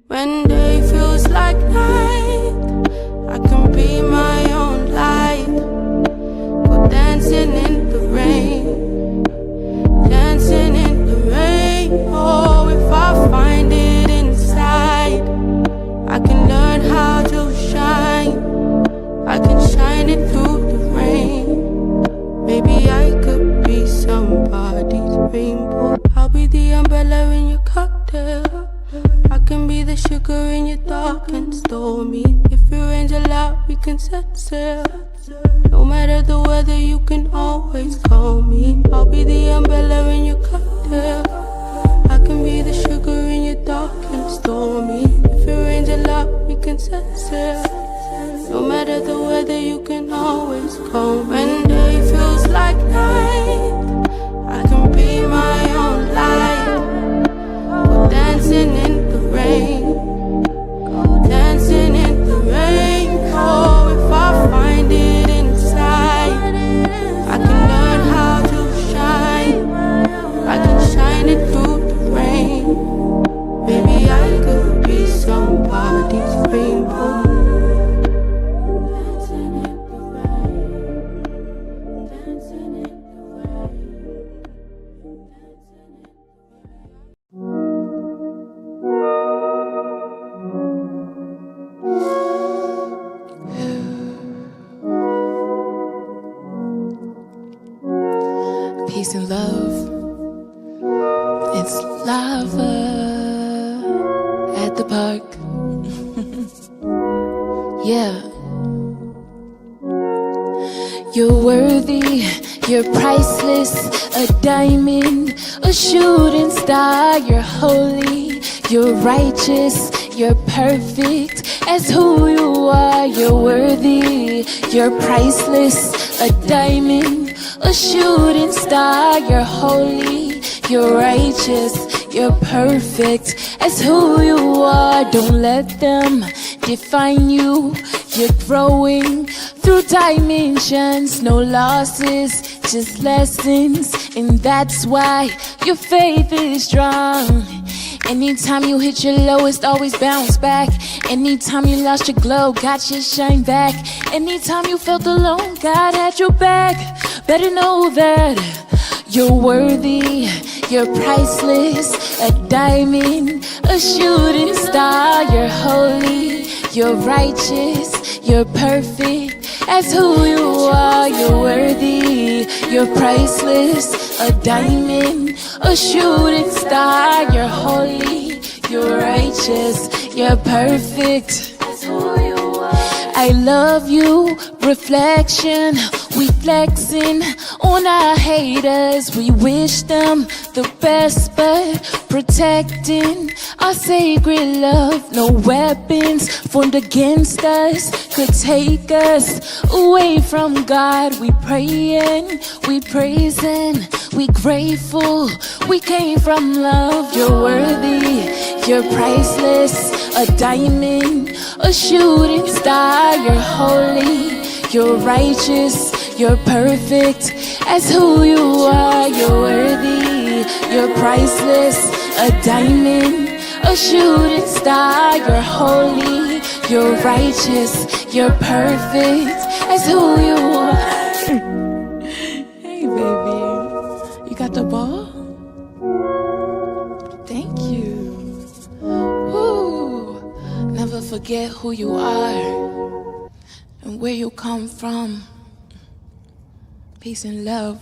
When day feels like night, I can be my own light. Go dancing in the the sugar in your dark and stormy. If it rains a lot, we can set sail. No matter the weather, you can always call me. I'll be the umbrella in your cocktail. I can be the sugar in your dark and stormy. If it rains a lot, we can set sail. No matter the weather, you can always call me. When day feels like night, I can be my own light. Go dancing in the rain, go dancing in the rain. Oh, if I find it inside, I can learn how to shine. I can shine it through the rain. Maybe I could be somebody's rainbow. Peace and love, it's lava at the park. Yeah. You're worthy, you're priceless, a diamond, a shooting star. You're holy, you're righteous, you're perfect as who you are. You're worthy, you're priceless, a diamond, a shooting star. You're holy, you're righteous, you're perfect as who you are. Don't let them define you. You're growing through dimensions, no losses, just lessons. And that's why your faith is strong. Anytime you hit your lowest, always bounce back. Anytime you lost your glow, got your shine back. Anytime you felt alone, God had your back. Better know that you're worthy, you're priceless, a diamond, a shooting star. You're holy, you're righteous, you're perfect as who you are. You're worthy, you're priceless, a diamond, a shooting star. You're holy, you're righteous, you're perfect as who you are. I love you, reflection. We flexing on our haters. We wish them the best, but protecting our sacred love. No weapons formed against us could take us away from God. We praying, we praising, we grateful. We came from love. You're worthy, you're priceless, a diamond, a shooting star. You're holy, you're righteous, you're perfect as who you are. You're worthy, you're priceless, a diamond, a shooting star. You're holy, you're righteous, you're perfect as who you are. Hey baby, you got the ball? Thank you. Ooh, never forget who you are and where you come from. Peace and love.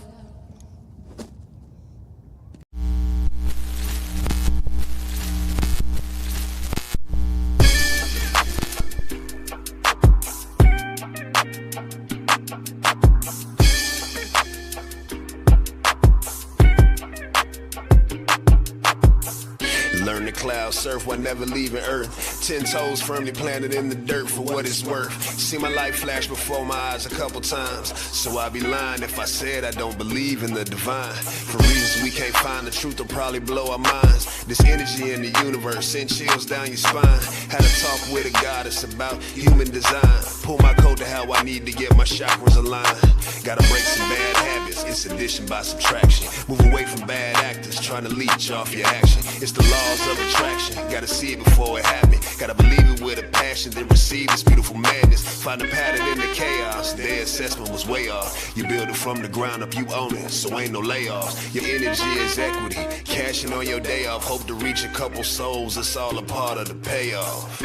Learn to cloud surf while never leaving Earth. 10 toes firmly planted in the dirt for what it's worth. See my life flash before my eyes a couple times, so I'd be lying if I said I don't believe in the divine. For reasons we can't find, the truth will probably blow our minds. This energy in the universe send chills down your spine. Had a talk with a goddess about human design. Pull my coat to how I need to get my chakras aligned. Gotta break some bad habits, it's addition by subtraction. Move away from bad actors trying to leech off your action. It's the laws of attraction, gotta see it before it happens. Gotta believe it with a passion, then receive this beautiful madness. Find a pattern in the chaos, their assessment was way off. You build it from the ground up, you own it, so ain't no layoffs. Your energy is equity, cashing on your day off. Hope to reach a couple souls, it's all a part of the payoff.